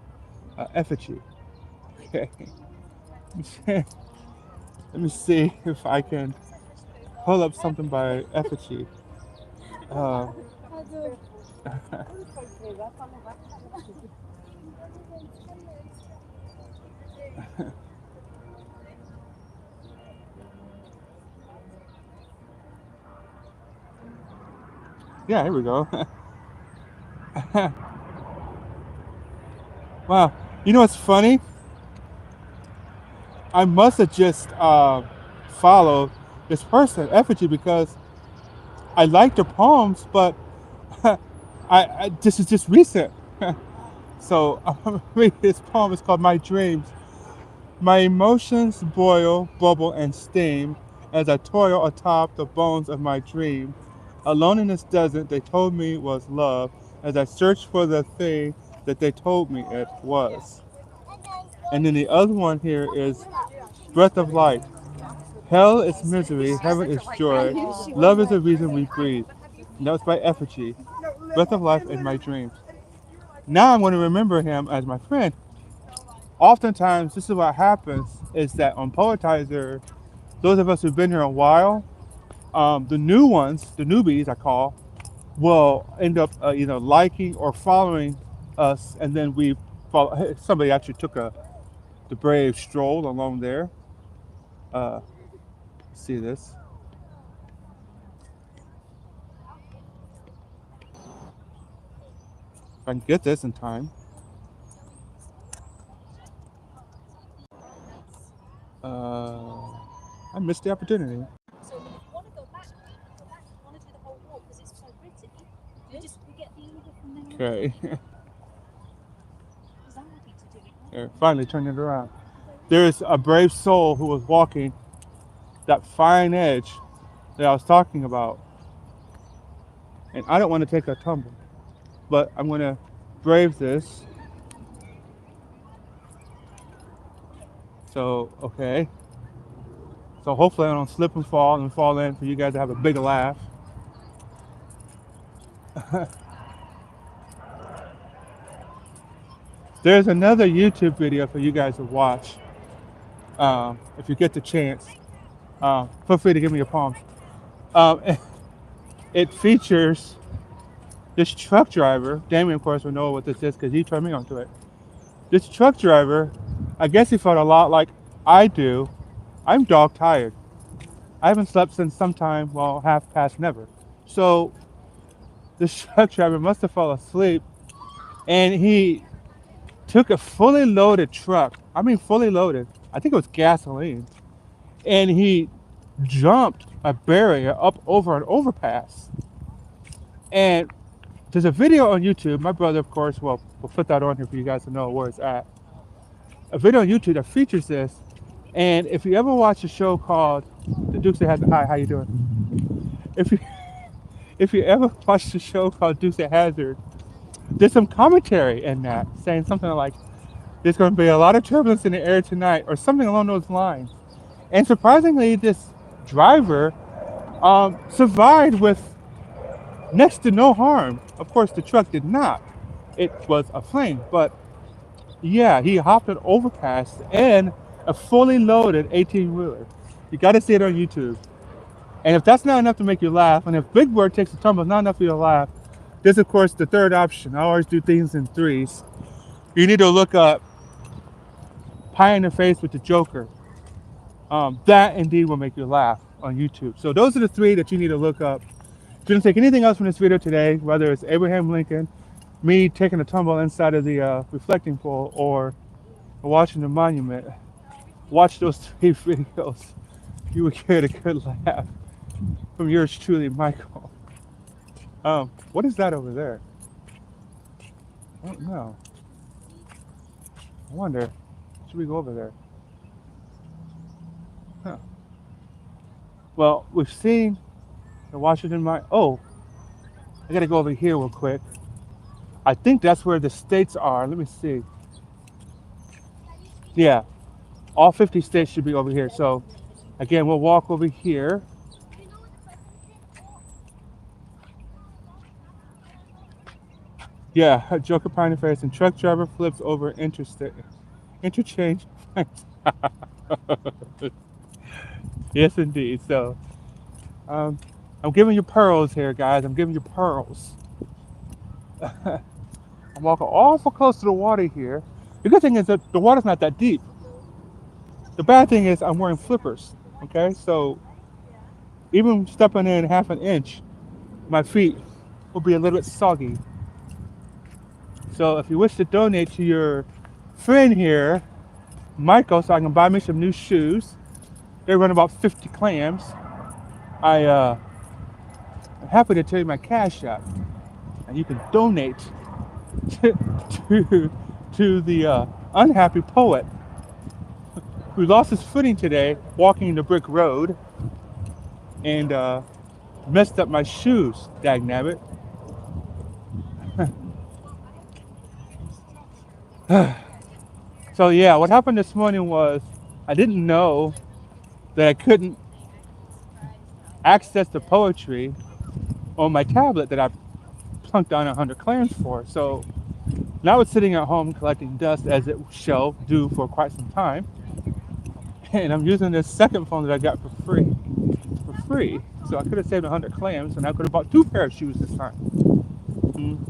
Effigy. Okay. Let me see if I can pull up something by Effigy. Uh, yeah, here we go. Wow. You know what's funny? I must have just followed this person, Effigy, because I like the poems, but this is just recent. So I'm gonna read this poem. It's called My Dreams. My emotions boil, bubble, and steam as I toil atop the bones of my dream. Alone in this desert, they told me was love as I searched for the thing that they told me it was. And then the other one here is Breath of Life. Hell is misery, heaven is joy, love is the reason we breathe. And that was by Effigy. Breath of Life in My Dreams. Now I'm going to remember him as my friend. Oftentimes, this is what happens, is that on Poetizer, those of us who've been here a while, the new ones, the newbies I call, will end up either liking or following us, and then we follow. Somebody actually took the brave stroll along there. See this? If I can get this in time. I missed the opportunity. So if you want to go back, if you want to do the whole walk because it's so pretty, we get the Uber from there. Okay. Because I'm happy to do it. Here, finally turned it around. There is a brave soul who was walking that fine edge that I was talking about. And I don't want to take a tumble, but I'm going to brave this. So, okay. So hopefully I don't slip and fall in for you guys to have a big laugh. There's another YouTube video for you guys to watch. If you get the chance, feel free to give me your palms. It features this truck driver. Damien, of course, will know what this is because he turned me onto it. This truck driver, I guess he felt a lot like I do. I'm dog tired. I haven't slept since sometime, well, half past never. So this truck driver must have fallen asleep, and he took a fully loaded truck. I mean, fully loaded. I think it was gasoline. And he jumped a barrier up over an overpass. And there's a video on YouTube. My brother, of course, will put that on here for you guys to know where it's at. A video on YouTube that features this. And if you ever watch a show called The Dukes That Has the High, how you doing? if you ever watched the show called Dukes of Hazzard, there's some commentary in that saying something like, "There's going to be a lot of turbulence in the air tonight," or something along those lines. And surprisingly, this driver survived with next to no harm. Of course, the truck did not. It was a plane, but yeah, he hopped an overpass and a fully loaded 18 wheeler. You got to see it on YouTube. And if that's not enough to make you laugh, and if Big Bird takes a tumble, it's not enough for you to laugh, there's of course the third option. I always do things in threes. You need to look up Pie in the Face with the Joker. That indeed will make you laugh on YouTube. So those are the three that you need to look up. Didn't take anything else from this video today, whether it's Abraham Lincoln, me taking a tumble inside of the reflecting pool, or watching the monument. Watch those three videos. You would get a good laugh from yours truly, Michael. What is that over there? I don't know. I wonder. Should we go over there? Huh. Well, we've seen the Washington Mine. Oh, I gotta go over here real quick. I think that's where the states are. Let me see. Yeah, all 50 states should be over here. So, again, we'll walk over here. Yeah, Joker Pine Face and truck driver flips over interstate interchange. Yes, indeed. So, um, I'm giving you pearls here, guys. I'm giving you pearls. I'm walking awful close to the water here. The good thing is that the water's not that deep. The bad thing is I'm wearing flippers. Okay, so even stepping in half an inch, my feet will be a little bit soggy. So if you wish to donate to your friend here, Michael, so I can buy me some new shoes, they run about 50 clams. I'm happy to tell you my cash app, and you can donate to the unhappy poet who lost his footing today walking the brick road and messed up my shoes, dagnabbit. So yeah, what happened this morning was I didn't know that I couldn't access the poetry on my tablet that I plunked down 100 clams for. So now it's sitting at home collecting dust, as it shall do for quite some time. And I'm using this second phone that I got for free. So I could have saved 100 clams and I could have bought 2 pair of shoes this time.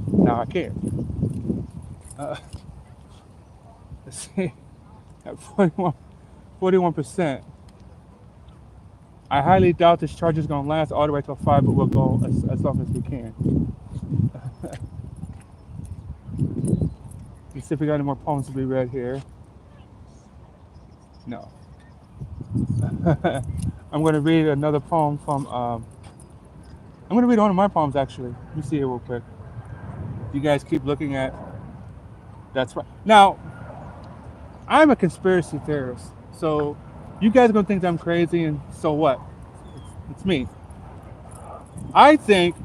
Now I can't. Let's see. At 41%. I highly doubt this charge is going to last all the way till 5, but we'll go as long as we can. Let's see if we got any more poems to be read here. No. I'm going to read another poem from, I'm going to read one of my poems actually. Let me see here real quick. You guys keep looking at, that's right. Now, I'm a conspiracy theorist, so you guys are going to think that I'm crazy, and so what? It's me. I think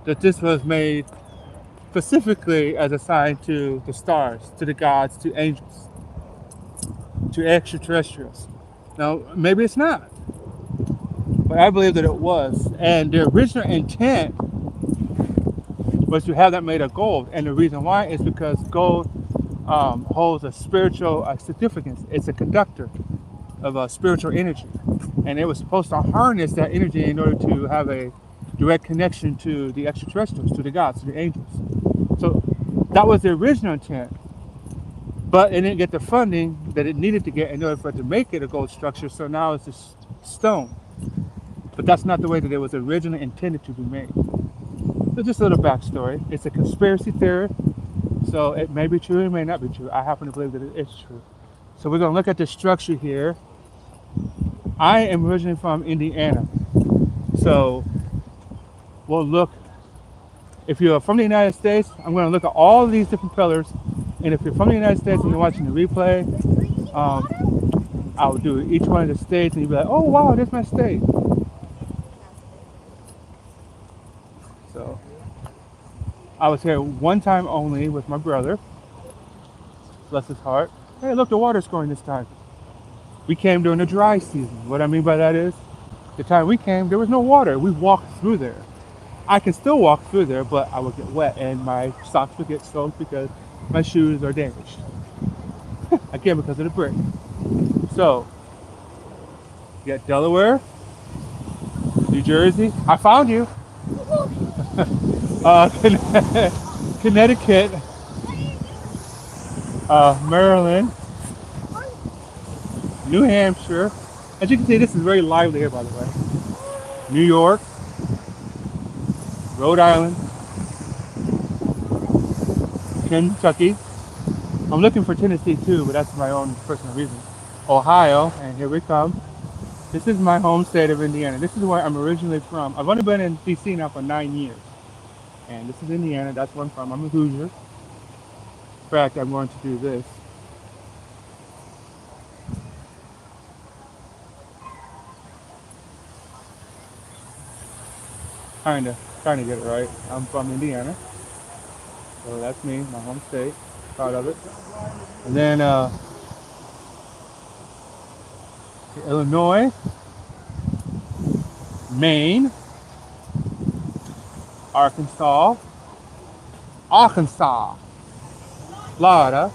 that this was made specifically as a sign to the stars, to the gods, to angels, to extraterrestrials. Now, maybe it's not, but I believe that it was. And the original intent was to have that made of gold. And the reason why is because gold holds a spiritual significance. It's a conductor of spiritual energy. And it was supposed to harness that energy in order to have a direct connection to the extraterrestrials, to the gods, to the angels. So that was the original intent. But it didn't get the funding that it needed to get in order for it to make it a gold structure, so now it's just stone. But that's not the way that it was originally intended to be made. So just a little backstory. It's a conspiracy theory, so it may be true, it may not be true. I happen to believe that it is true. So we're going to look at the structure here. I am originally from Indiana, so we'll look. If you're from the United States, I'm going to look at all of these different pillars. And if you're from the United States and you're watching the replay, I'll do each one of the states and you'll be like, oh wow, that's my state. So I was here one time only with my brother, bless his heart. Hey, look, the water's going this time. We came during the dry season. What I mean by that is, the time we came, there was no water. We walked through there. I can still walk through there, but I would get wet and my socks would get soaked because my shoes are damaged. Again, because of the brick. So, you got Delaware, New Jersey. I found you. Uh, Connecticut, Maryland, New Hampshire. As you can see, this is very lively here, by the way. New York, Rhode Island, Kentucky. I'm looking for Tennessee too, but that's my own personal reason. Ohio, and here we come. This is my home state of Indiana. This is where I'm originally from. I've only been in DC now for 9 years. And this is Indiana, that's where I'm from. I'm a Hoosier. In fact, I'm going to do this. Trying to get it right. I'm from Indiana. So that's me, my home state. Proud of it. And then Illinois, Maine, Arkansas, Florida.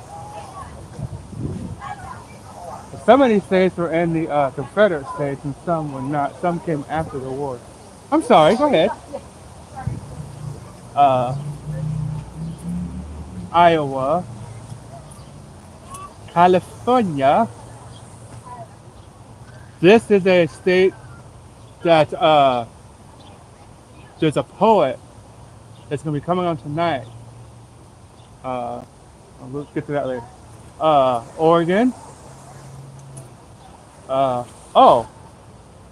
Some of these states were in the Confederate states and some were not. Some came after the war. I'm sorry, go ahead. Uh, Iowa, California. This is a state that there's a poet that's going to be coming on tonight. Uh, we'll get to that later. Oregon. Oh, well,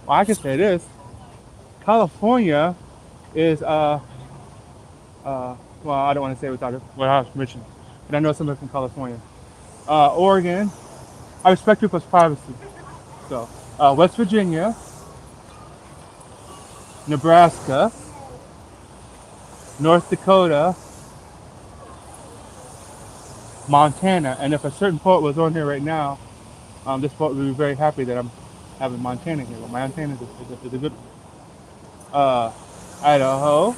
I can say this. California is, well, I don't want to say without permission, but I know somebody from California. Oregon. I respect people's privacy. So, West Virginia, Nebraska, North Dakota, Montana. And if a certain poet was on here right now, this poet would be very happy that I'm having Montana here. Well, Montana is a good one. Idaho.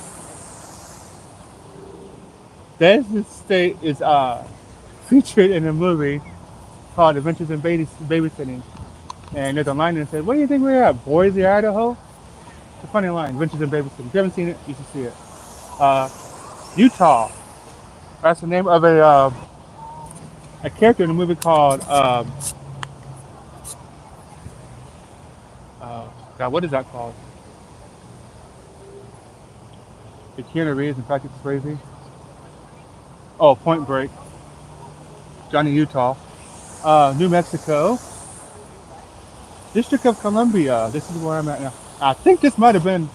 This state is featured in a movie called Adventures in Babysitting. And there's a line that says, "What do you think we're at? Boise, Idaho?" It's a funny line, Adventures in Babysitting. If you haven't seen it, you should see it. Utah. That's the name of a character in a movie called, God, what is that called? The Keanu Reeves and Patrick Swayze. Oh, Point Break. Johnny Utah. New Mexico. District of Columbia. This is where I'm at now. I think this might have been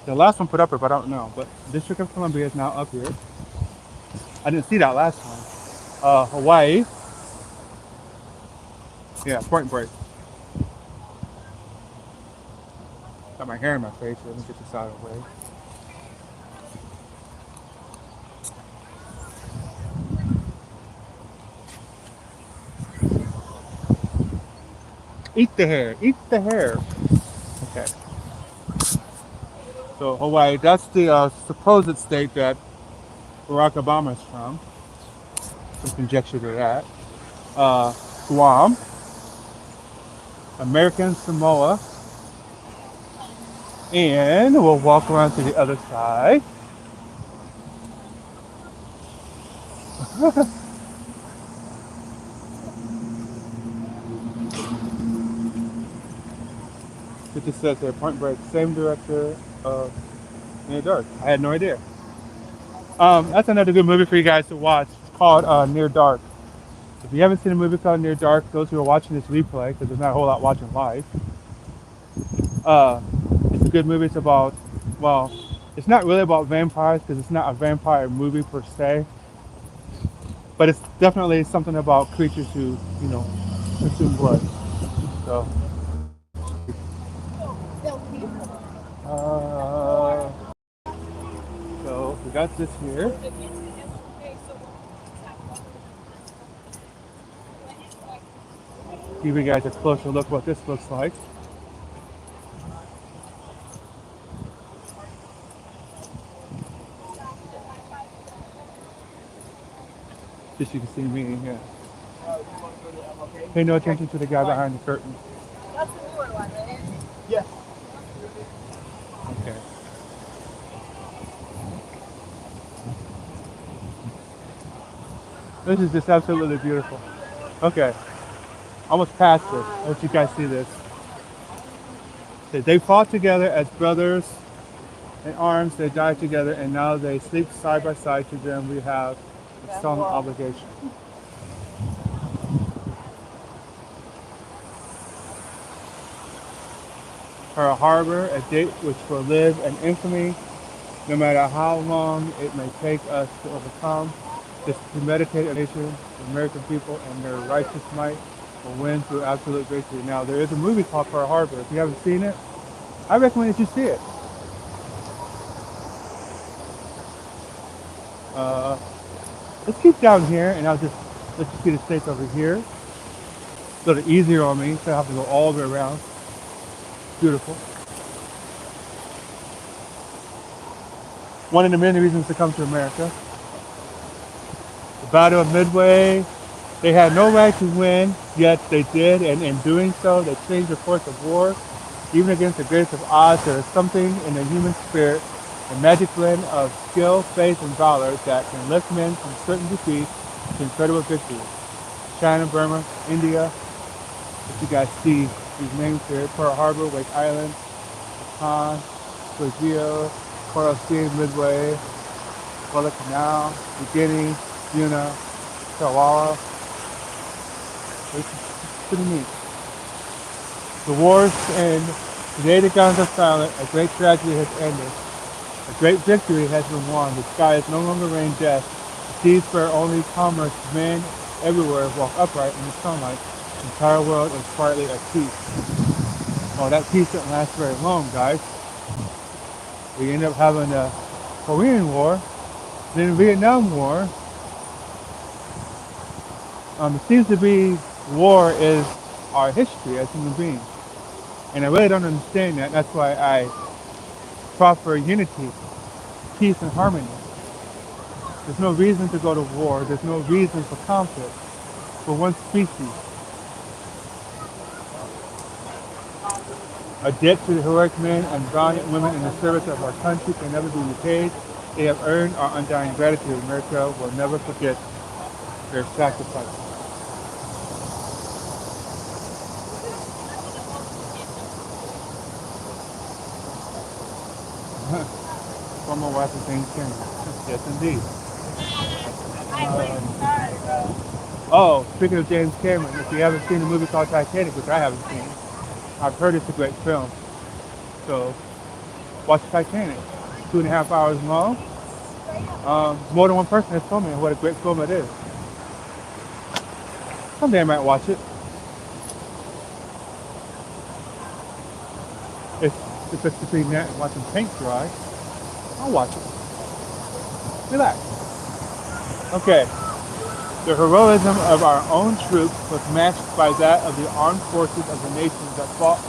the last one put up here, but I don't know. But District of Columbia is now up here. I didn't see that last time. Hawaii. Yeah, Point Break. Got my hair in my face. Let me get this out of the way. Eat the hair. Eat the hair. Okay. So Hawaii, that's the supposed state that Barack Obama is from. Some conjecture to that. Guam, American Samoa, and we'll walk around to the other side. It just says here, Point Break, same director of Near Dark. I had no idea. That's another good movie for you guys to watch. It's called Near Dark. If you haven't seen a movie called Near Dark, those who are watching this replay, because there's not a whole lot watching live, it's a good movie. It's about, well, it's not really about vampires because it's not a vampire movie per se, but it's definitely something about creatures who, consume blood. So, So we got this here. Give you guys a closer look what this looks like. Just so you can see me in here. Pay no attention to the guy behind the curtain. Yeah. Okay. This is just absolutely beautiful. Okay. Almost past this. I want you guys see this. They fought together as brothers in arms. They died together, and now they sleep side by side. To them, we have a solemn obligation. Pearl Harbor, a date which will live in infamy, no matter how long it may take us to overcome. This premeditated nation, the American people, and their righteous might will win through absolute victory. Now, there is a movie called Pearl Harbor. If you haven't seen it, I recommend that you see it. Let's keep down here, and I'll just let you see the states over here. A little easier on me, so I have to go all the way around. Beautiful. One of the many reasons to come to America. The Battle of Midway, they had no right to win, yet they did, and in doing so, they changed the course of war. Even against the greatest of odds, there is something in the human spirit, a magic blend of skill, faith, and valor that can lift men from certain defeat to incredible victory. China, Burma, India, if you guys see these names here, Pearl Harbor, Wake Island, Bataan, Brazil, Coral Sea, Midway, Guadalcanal, Beginning, Yuna, Chihuahua. It's pretty neat. The wars end. Today the guns are silent. A great tragedy has ended. A great victory has been won. The skies no longer rain death. The seas spare only commerce. Men everywhere walk upright in the sunlight. The entire world is quietly at peace. Well, that peace didn't last very long, guys. We ended up having the Korean War, then the Vietnam War. It seems to be war is our history as human beings. And I really don't understand that. That's why I proffer unity, peace, and harmony. There's no reason to go to war. There's no reason for conflict for one species. A debt to the heroic men and valiant women in the service of our country can never be repaid. They have earned our undying gratitude. America will never forget their sacrifice. Former wife of James Cameron. Yes, indeed. Speaking of James Cameron, if you haven't seen the movie called Titanic, which I haven't seen, I've heard it's a great film. So, watch Titanic. 2.5 hours long. More than one person has told me what a great film it is. Someday I might watch it. If it's between that and watching paint dry, I'll watch it. Relax. Okay. The heroism of our own troops was matched by that of the armed forces of the nations that fought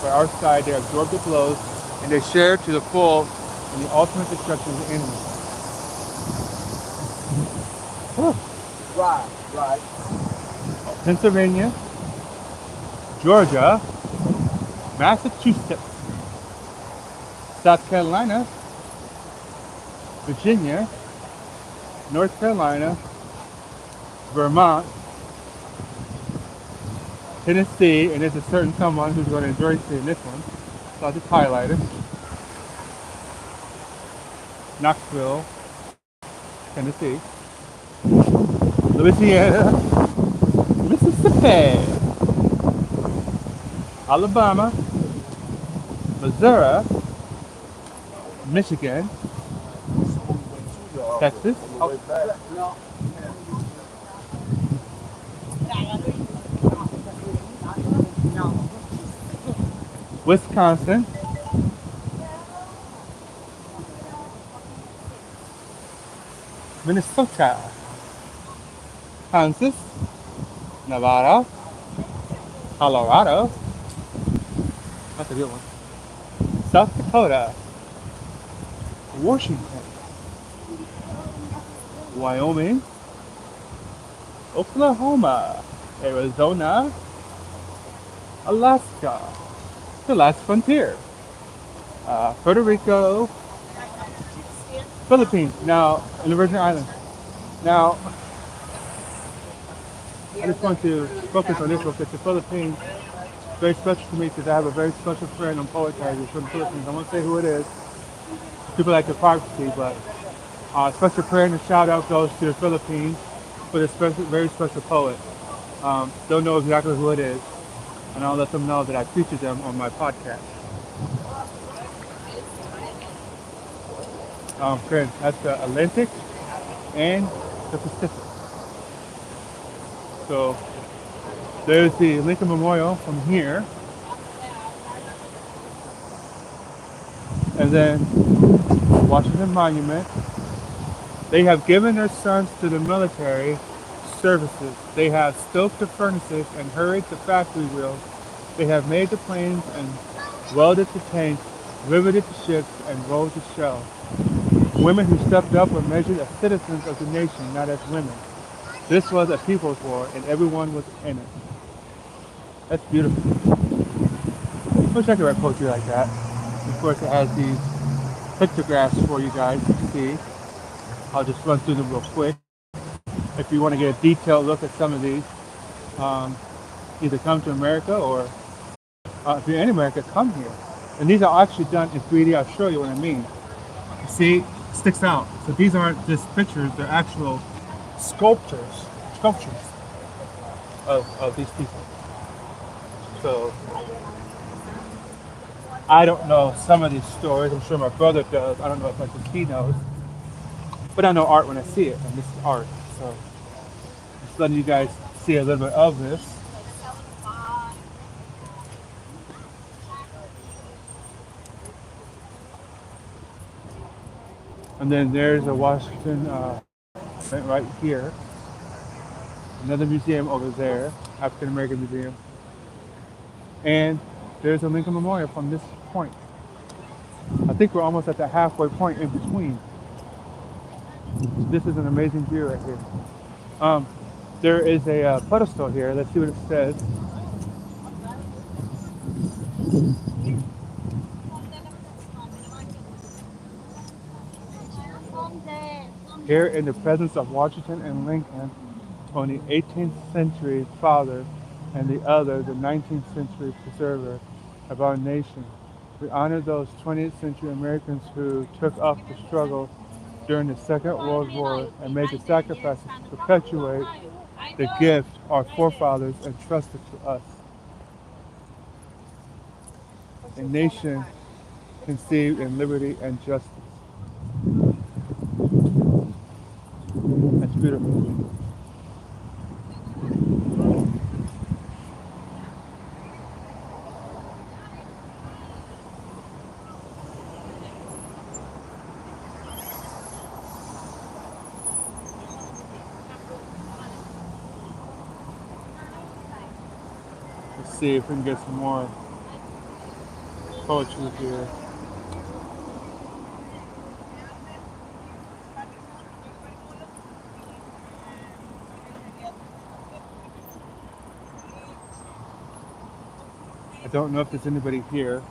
by our side. They absorbed the blows and they shared to the full in the ultimate destruction of the enemy. Right. Pennsylvania, Georgia, Massachusetts, South Carolina, Virginia, North Carolina, Vermont, Tennessee, and there's a certain someone who's going to enjoy seeing this one, so I'll just highlight it. Knoxville, Tennessee, Louisiana, Mississippi, Alabama, Missouri, Michigan, Texas, Wisconsin, Minnesota, Kansas, Nevada, Colorado, that's a good one, South Dakota, Washington, Wyoming, Oklahoma, Arizona, Alaska, the last frontier, Puerto Rico, Philippines, now in the Virgin Islands. Now, I just want to focus on this real quick. The Philippines, very special to me because I have a very special friend on Poetizer from the Philippines. I won't say who it is. People like the privacy, but special prayer and a shout out goes to the Philippines for this special, very special poet. Don't know exactly who it is, and I'll let them know that I featured them on my podcast. Friends, that's the Atlantic and the Pacific. So there's the Lincoln Memorial from here, and then Washington Monument. They have given their sons to the military services. They have stoked the furnaces and hurried the factory wheels. They have made the planes and welded the tanks, riveted the ships, and rolled the shell. Women who stepped up were measured as citizens of the nation, not as women. This was a people's war, and everyone was in it. That's beautiful. I wish I could write poetry like that. Of course, it has these pictographs for you guys to see. I'll just run through them real quick. If you want to get a detailed look at some of these, um, either come to America or if you're in America, come here. And these are actually done in 3D. I'll show you what I mean. See, it sticks out. So these aren't just pictures, they're actual sculptures of these people. So I don't know some of these stories. I'm sure my brother does. I don't know as much as he knows. But I know art when I see it, and this is art. So just letting you guys see a little bit of this. And then there's a Washington right here. Another museum over there, African American Museum. And there's a Lincoln Memorial from this point. I think we're almost at the halfway point in between. This is an amazing view right here. There is a pedestal here. Let's see what it says. Here in the presence of Washington and Lincoln, on the 18th century father and the other, the 19th century preserver of our nation. We honor those 20th century Americans who took up the struggle during the Second World War and made the sacrifices to perpetuate the gift our forefathers entrusted to us. A nation conceived in liberty and justice. That's beautiful. Let's see if we can get some more poetry here. I don't know if there's anybody here.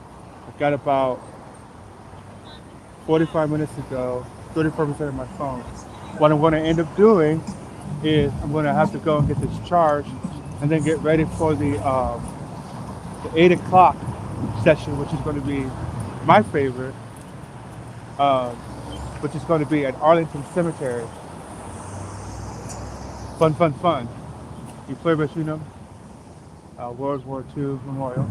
I've got about 45 minutes to go, 34% of my phone. What I'm going to end up doing is I'm going to have to go and get this charged and then get ready for the 8 o'clock session, which is going to be my favorite, which is going to be at Arlington Cemetery. Fun, fun, fun. You play by World War II Memorial.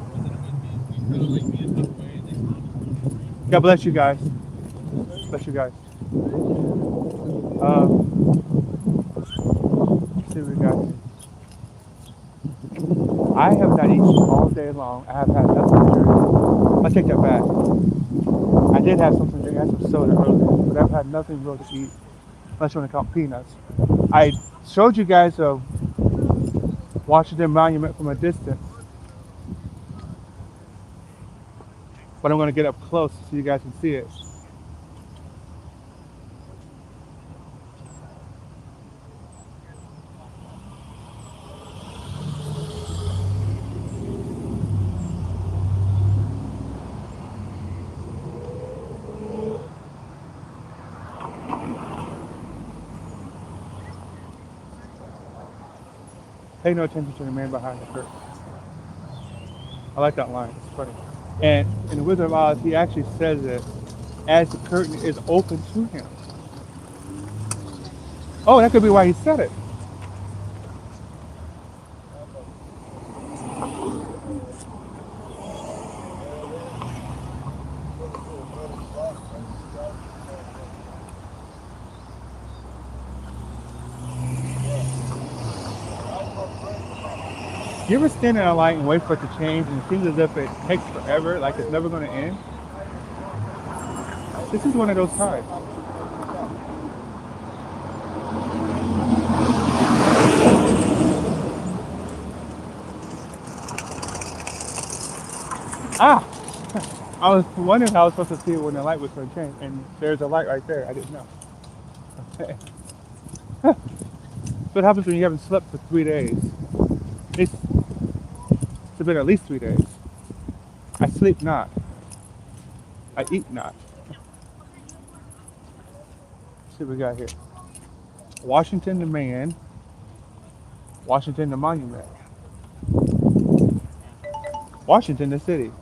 God bless you guys. Bless you guys. Let's see what we got here. I have not eaten all day long. I have had nothing to drink. I take that back. I did have something to drink. I had some soda earlier, but I've had nothing real to eat. unless you want to count peanuts. I showed you guys a Washington Monument from a distance, but I'm going to get up close so you guys can see it. Pay no attention to the man behind the curtain. I like that line. It's funny. And in The Wizard of Oz, he actually says it as the curtain is open to him. Oh, that could be why he said it. You ever stand in a light and wait for it to change and it seems as if it takes forever, like it's never going to end? This is one of those times. Ah! I was wondering how I was supposed to see it when the light was going to change, and there's a light right there. I didn't know. Okay. What happens when you haven't slept for 3 days? It's been at least 3 days. I sleep not. I eat not. Let's see what we got here. Washington the man. Washington the monument. Washington the city.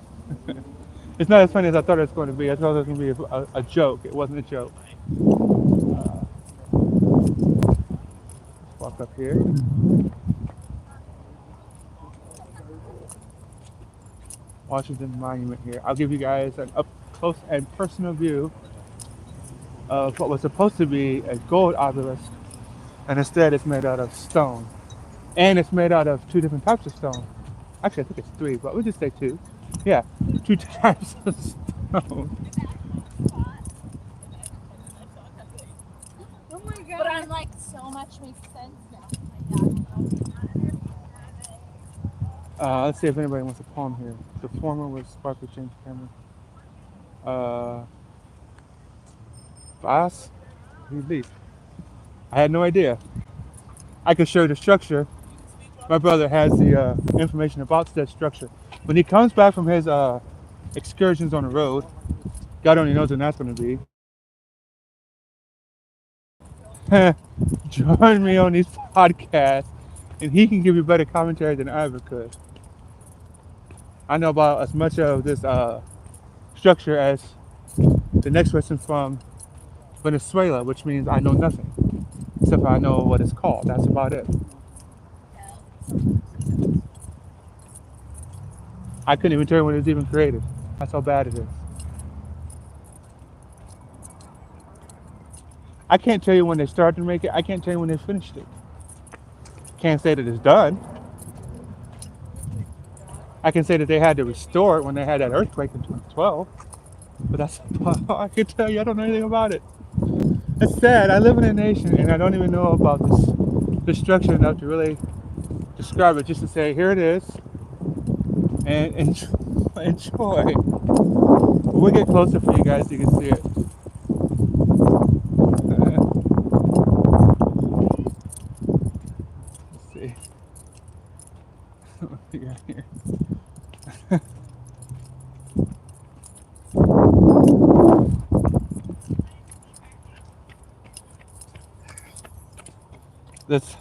It's not as funny as I thought it was going to be. I thought it was going to be a joke. It wasn't a joke. Let's walk up here. Washington Monument here. I'll give you guys an up close and personal view of what was supposed to be a gold obelisk, and instead it's made out of stone. And it's made out of 2 different types of stone. Actually, I think it's 3, but we'll just say 2. Yeah, 2 types of stone. Oh my god. But I'm like, so much makes sense now. Let's see if anybody wants a poem here. The former was Sparkle James Cameron. Boss? Relief. I had no idea. I could show you the structure. My brother has the information about that structure. When he comes back from his excursions on the road, God only knows when that's going to be. Join me on these podcasts, and he can give you better commentary than I ever could. I know about as much of this structure as the next person from Venezuela, which means I know nothing, except for I know what it's called. That's about it. I couldn't even tell you when it was even created. That's how bad it is. I can't tell you when they started to make it. I can't tell you when they finished it. Can't say that it's done. I can say that they had to restore it when they had that earthquake in 2012. But that's all I can tell you. I don't know anything about it. It's sad. I live in a nation and I don't even know about this structure enough to really describe it. Just to say, here it is, and enjoy. We'll get closer for you guys so you can see it. Let's see. What we got here? Let's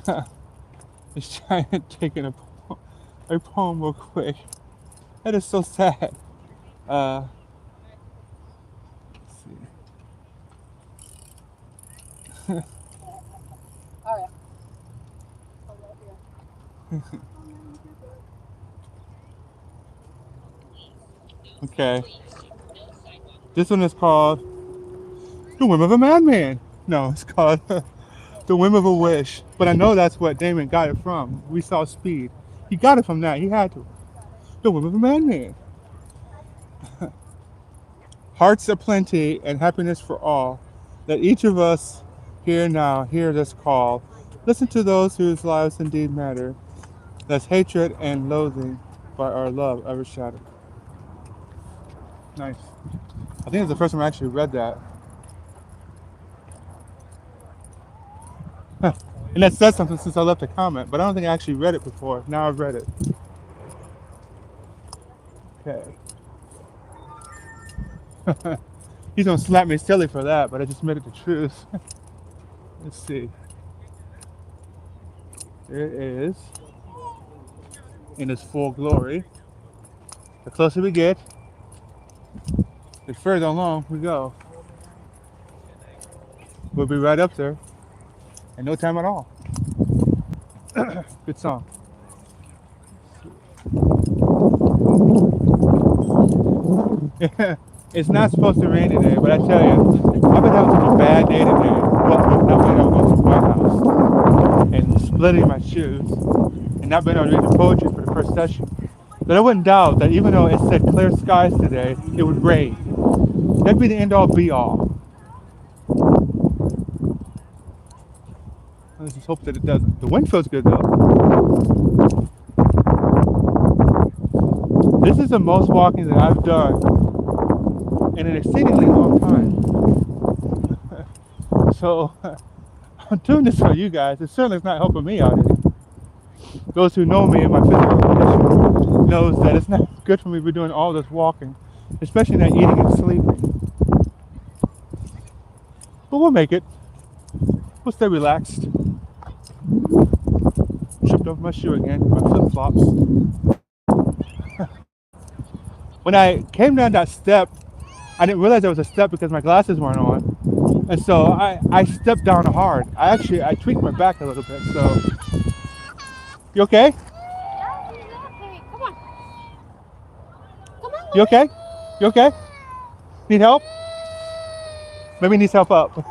try and take a poem real quick. That is so sad. Let's see. Alright. Okay. This one is called The Whim of a Madman. No, it's called The Whim of a Wish. But I know that's what Damon got it from. We saw Speed. He got it from that. He had to. The Whim of a Madman. Hearts aplenty and happiness for all. Let each of us Hear now, hear this call. Listen to those whose lives indeed matter, lest hatred and loathing by our love ever shatter. Nice. I think it's the first time I actually read that. And that says something since I left a comment, but I don't think I actually read it before. Now I've read it. Okay. He's gonna slap me silly for that, but I just made it the truth. Let's see. There it is in its full glory. The closer we get, the further along we go. We'll be right up there in no time at all. Good song. It's not supposed to rain today, but I tell you, I've been having such a bad day today. Well, not when I was going to the White House and splitting my shoes and not being able to read the poetry for the first session. But I wouldn't doubt that even though it said clear skies today, it would rain. That'd be the end all be all. Let's just hope that it doesn't. The wind feels good though. This is the most walking that I've done in an exceedingly long time. So I'm doing this for you guys. It certainly is not helping me out any. Those who know me and my physical condition knows that it's not good for me to be doing all this walking, especially not eating and sleeping. But we'll make it. We'll stay relaxed. Tripped over my shoe again, my flip-flops. When I came down that step, I didn't realize there was a step because my glasses weren't on. And so I stepped down hard. I tweaked my back a little bit, so. You okay? Okay, come on. Come on. You okay? You okay? Need help? Maybe he needs help up. No,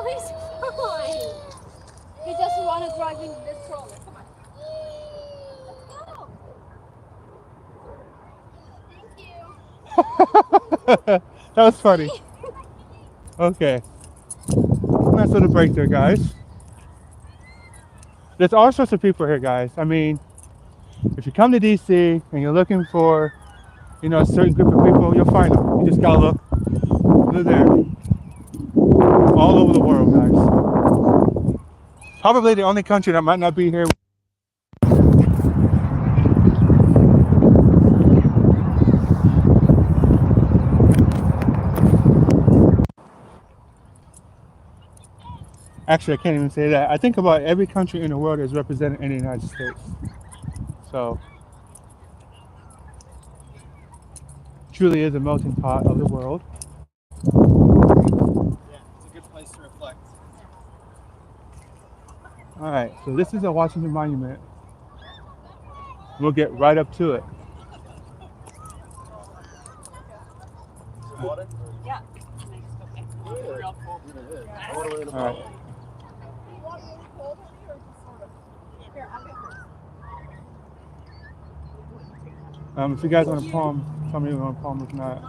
he's fine. He doesn't want to drive in this stroller. Come on. Let's go. Thank you. That was funny. Okay. Nice little break there, guys. There's all sorts of people here, guys. I mean, if you come to DC and you're looking for, a certain group of people, you'll find them. You just gotta look. They're there. All over the world, guys. Probably the only country that might not be here. Actually, I can't even say that. I think about every country in the world is represented in the United States. So, truly is a melting pot of the world. Yeah, it's a good place to reflect. All right, so this is a Washington Monument. We'll get right up to it. Water? Yeah. All right. If you guys want to palm, tell me if you want to palm. If not,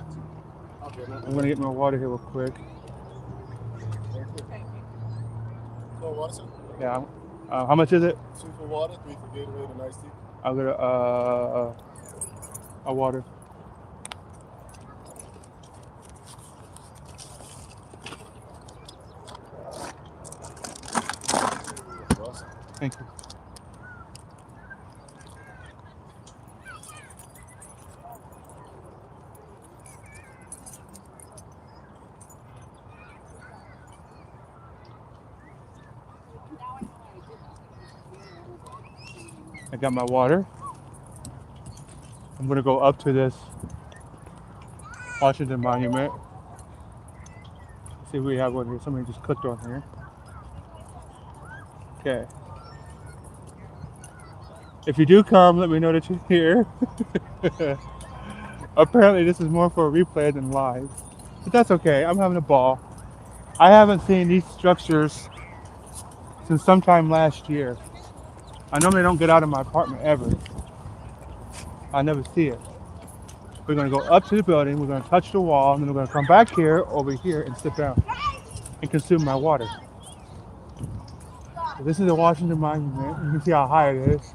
I'm gonna get my water here real quick. So water, sir? Yeah. How much is it? 2 for water, 3 for Gatorade, and iced tea. I'll get a water. Thank you. I got my water. I'm gonna go up to this Washington Monument. See if we have one here. Somebody just clicked on here. Okay. If you do come, let me know that you're here. Apparently this is more for a replay than live. But that's okay, I'm having a ball. I haven't seen these structures since sometime last year. I normally don't get out of my apartment ever. I never see it. We're gonna go up to the building, we're gonna touch the wall, and then we're gonna come back here, over here, and sit down and consume my water. This is the Washington Monument. You can see how high it is.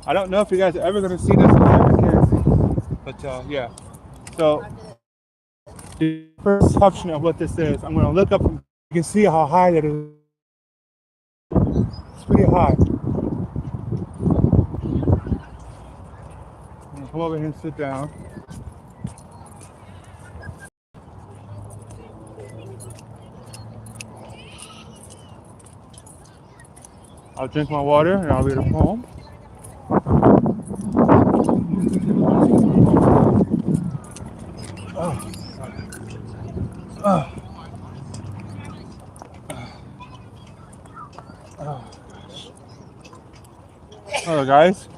I don't know if you guys are ever going to see this in Mackenzie, but yeah. So the perception of what this is, I'm going to look up and you can see how high that is. It's pretty high. I'm going to come over here and sit down. I'll drink my water and I'll read a poem. Oh, oh, oh. Hello, guys.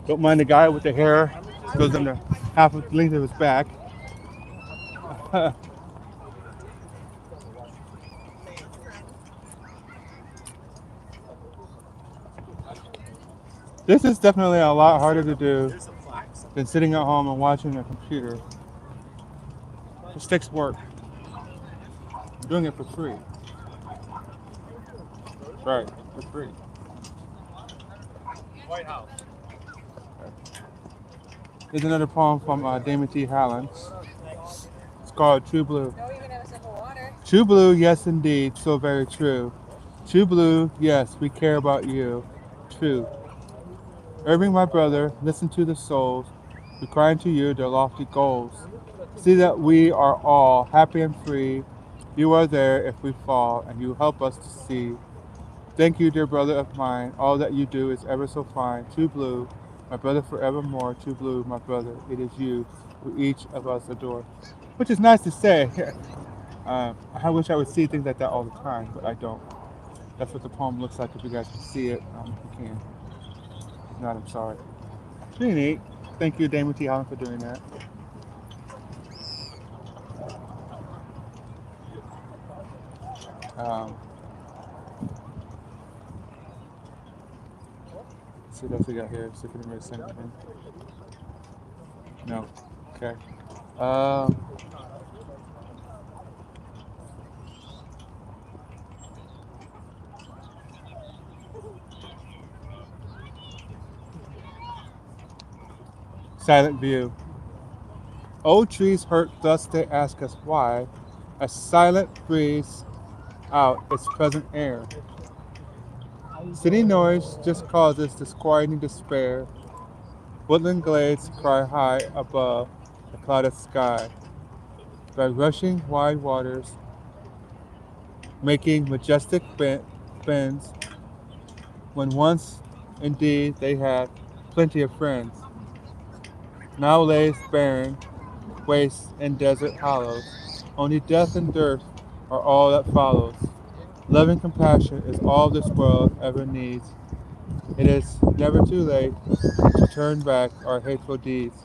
Don't mind the guy with the hair. Goes under half of the length of his back. This is definitely a lot harder to do than sitting at home and watching a computer. This takes work. I'm doing it for free. Right, for free. White House. Here's another poem from Damon T. Hallen. It's called True Blue. True blue, yes indeed, so very true. True blue, yes, we care about you. True. Irving, my brother, listen to the souls who cry to you their lofty goals. See that we are all happy and free. You are there if we fall, and you help us to see. Thank you, dear brother of mine. All that you do is ever so fine. True blue, my brother forevermore. True blue, my brother, it is you who each of us adore. Which is nice to say. I wish I would see things like that all the time, but I don't. That's what the poem looks like if you guys can see it. If you can. If not, I'm sorry. Pretty neat. Thank you, Damon T. Holland, for doing that. Let's see what else we got here. See if anybody sent anything. No. Okay. Silent view. Old trees hurt, thus they ask us why. A silent breeze out its present air. City noise just causes disquieting despair. Woodland glades cry high above the clouded sky. By rushing wide waters, making majestic bends, when once indeed they had plenty of friends. Now lays barren, wastes and desert hollows. Only death and dearth are all that follows. Loving compassion is all this world ever needs. It is never too late to turn back our hateful deeds.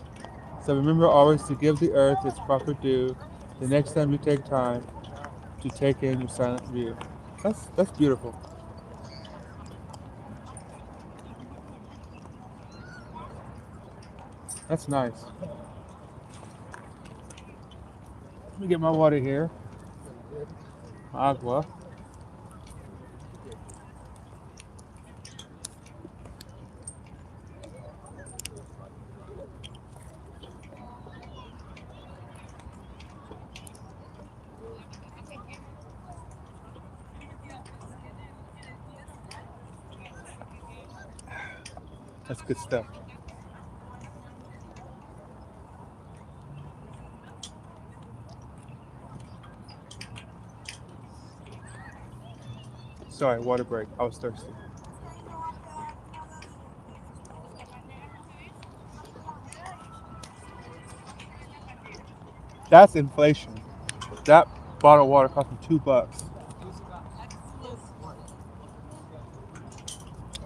So remember always to give the earth its proper due the next time you take time to take in your silent view. That's beautiful. That's nice. Let me get my water here. Agua. That's good stuff. Sorry, water break. I was thirsty. That's inflation. That bottle of water cost me $2.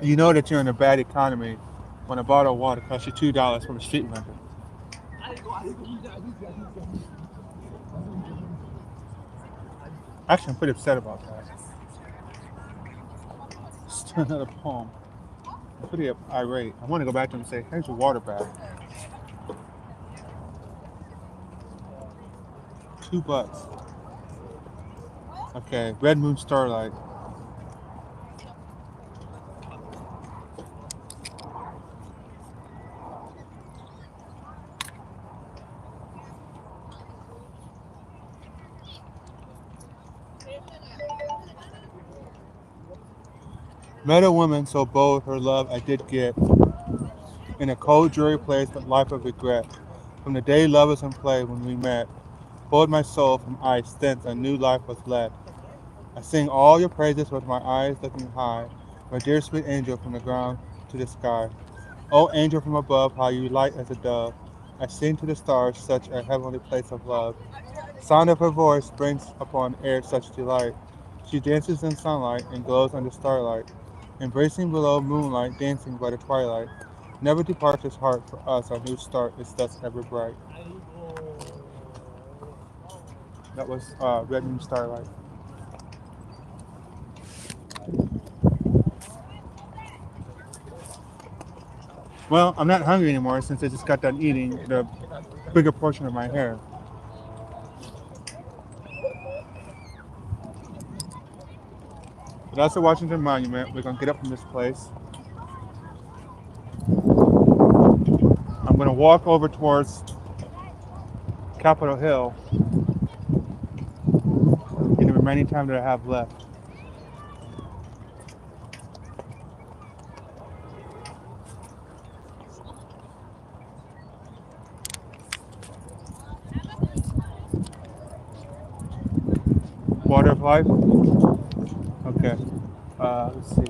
You know that you're in a bad economy when a bottle of water costs you $2 from a street vendor. Actually, I'm pretty upset about that. to another poem. I'm pretty irate. I want to go back to him and say, here's your water back. $2. Okay, Red Moon Starlight. Met a woman so bold her love I did get in a cold, dreary place, but life of regret. From the day lovers in play when we met, poured my soul from ice, thence a new life was led. I sing all your praises with my eyes looking high, my dear sweet angel from the ground to the sky. O angel from above, how you light as a dove. I sing to the stars such a heavenly place of love. Sound of her voice brings upon air such delight. She dances in sunlight and glows under starlight, embracing below moonlight, dancing by the twilight. Never departs his heart for us, our new start is thus ever bright. That was Red Moon Starlight. Well, I'm not hungry anymore since I just got done eating the bigger portion of my hair. But that's the Washington Monument. We're gonna get up from this place. I'm gonna walk over towards Capitol Hill in the remaining time that I have left. Water of life. Okay. Let's see.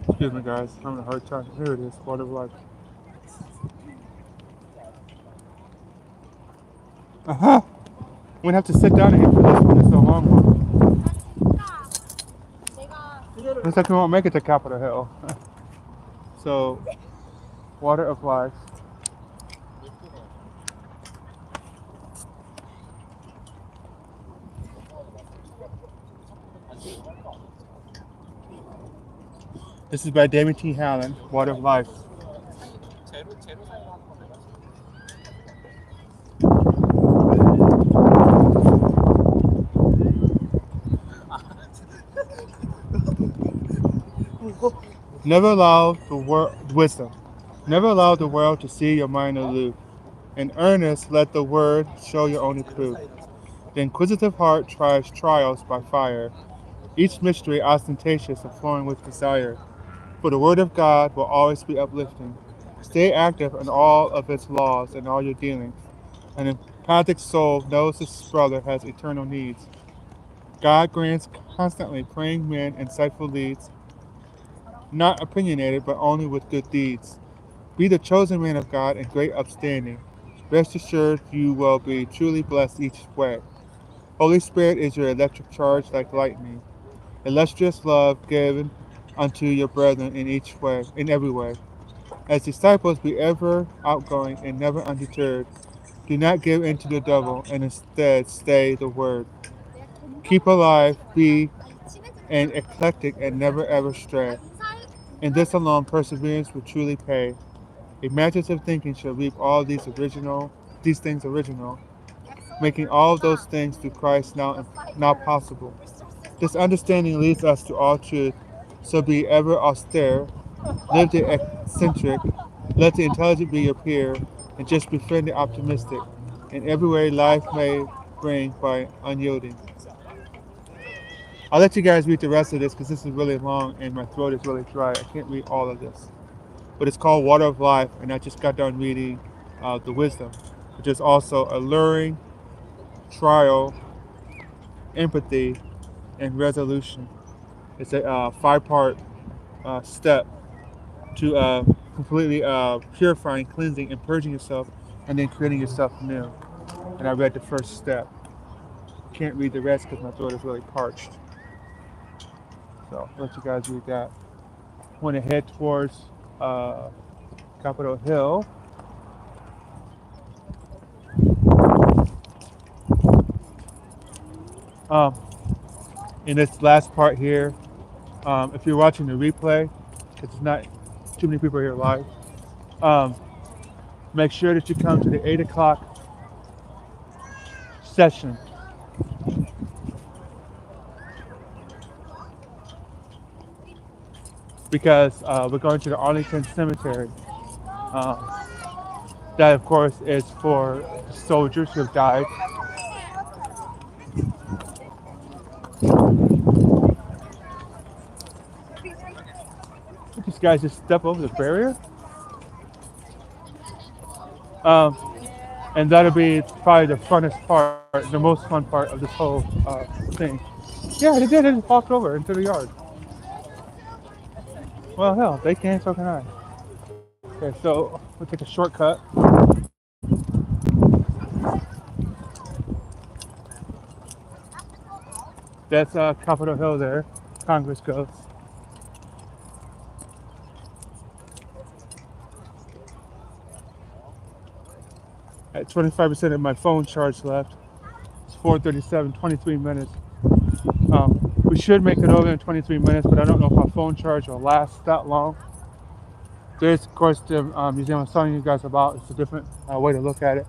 Excuse me, guys. I'm having a hard time. Here it is. Water of life. Aha! I'm gonna have to sit down again for this one. It's a long one. Looks like we won't make it to Capitol Hill. So, water of life. This is by Damon T. Hallen. Water of life. Never allow the world wisdom. Never allow the world to see your mind aloof. In earnest, let the word show your only proof. The inquisitive heart tries trials by fire, each mystery ostentatious and flowing with desire. For the word of God will always be uplifting. Stay active in all of its laws and all your dealings. An empathic soul knows his brother has eternal needs. God grants constantly praying men insightful leads, not opinionated but only with good deeds. Be the chosen man of God in great upstanding. Rest assured you will be truly blessed each way. Holy Spirit is your electric charge like lightning. Illustrious love given unto your brethren in each way, in every way. As disciples, be ever outgoing and never undeterred. Do not give in to the devil, and instead stay the word. Keep alive, be an eclectic, and never ever stray. In this alone, perseverance will truly pay. Imaginative thinking shall reap all these things original, making all those things through Christ now possible. This understanding leads us to all truth, so be ever austere, live the eccentric, let the intelligent be your peer, and just befriend the optimistic. In every way life may grain by unyielding. I'll let you guys read the rest of this because this is really long and my throat is really dry. I can't read all of this. But it's called Water of Life, and I just got done reading the Wisdom, which is also alluring, trial, empathy, and resolution. It's a 5-part step to completely purifying, cleansing, and purging yourself, and then creating yourself new. And I read the first step. Can't read the rest because my throat is really parched. So I'll let you guys read that. I want to head towards Capitol Hill. Um, in this last part here, if you're watching the replay, because it's not too many people here live, make sure that you come to the 8 o'clock session. Because we're going to the Arlington Cemetery. That, of course, is for soldiers who have died. These guys just step over the barrier. And that'll be probably the funnest part, the most fun part of this whole thing. Yeah, they did. They just walked over into the yard. Well, hell, they can, so can I. Okay, so we'll take a shortcut. That's Capitol Hill there. Congress goes. At 25% of my phone charge left. It's 4:37, 23 minutes. We should make it over in 23 minutes, but I don't know if my phone charge will last that long. There's, of course, the museum I was telling you guys about. It's a different way to look at it.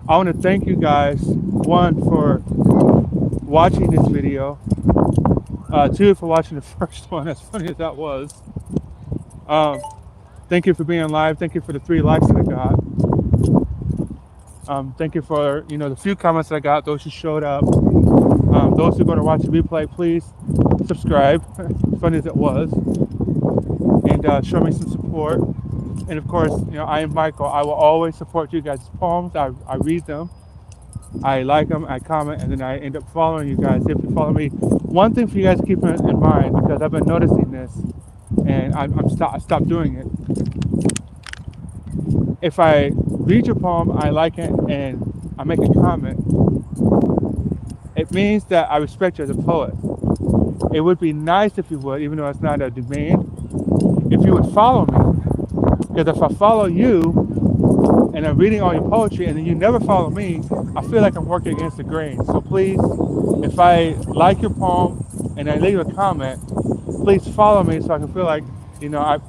I want to thank you guys, one, for watching this video, two, for watching the first one, as funny as that was. Thank you for being live. Thank you for the 3 likes that I got. Thank you for the few comments that I got, those who showed up. Those who are going to watch the replay, please subscribe, funny as it was, and show me some support. And of course, I am Michael. I will always support you guys' poems. I read them, I like them, I comment, and then I end up following you guys if you follow me. One thing for you guys to keep in mind, because I've been noticing this, and I stopped doing it. If I read your poem, I like it, and I make a comment, it means that I respect you as a poet. It would be nice if you would, even though it's not a demand, if you would follow me. Because if I follow you, and I'm reading all your poetry, and then you never follow me, I feel like I'm working against the grain. So please, if I like your poem, and I leave a comment, please follow me so I can feel like, I'm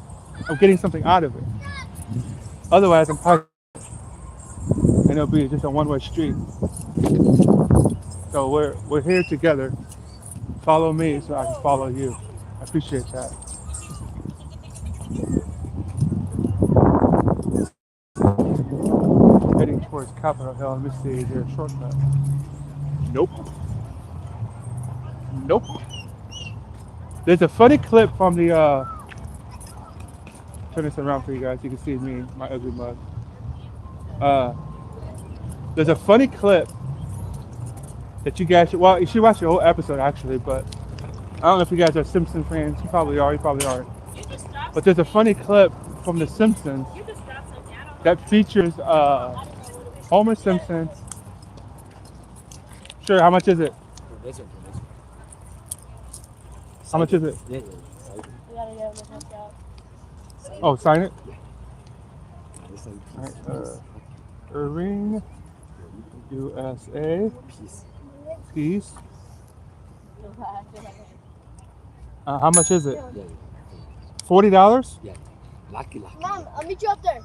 getting something out of it. Otherwise, I'm probably, and it'll be just a one-way street. So we're here together. Follow me so I can follow you. I appreciate that. Heading towards Capitol Hill. Let me see, is there a shortcut? Nope. Nope. There's a funny clip from the turn this around for you guys. You can see me, my ugly mug. There's a funny clip that you guys should, well, you should watch the whole episode actually, but I don't know if you guys are Simpsons fans. You probably are, But there's a funny clip from The Simpsons that features Homer Simpson. Sure, how much is it? How much is it? Oh, sign it? All right, Irving, USA. Peace. How much is it? $40? Yeah. Lucky. Mom, I'll meet you up there.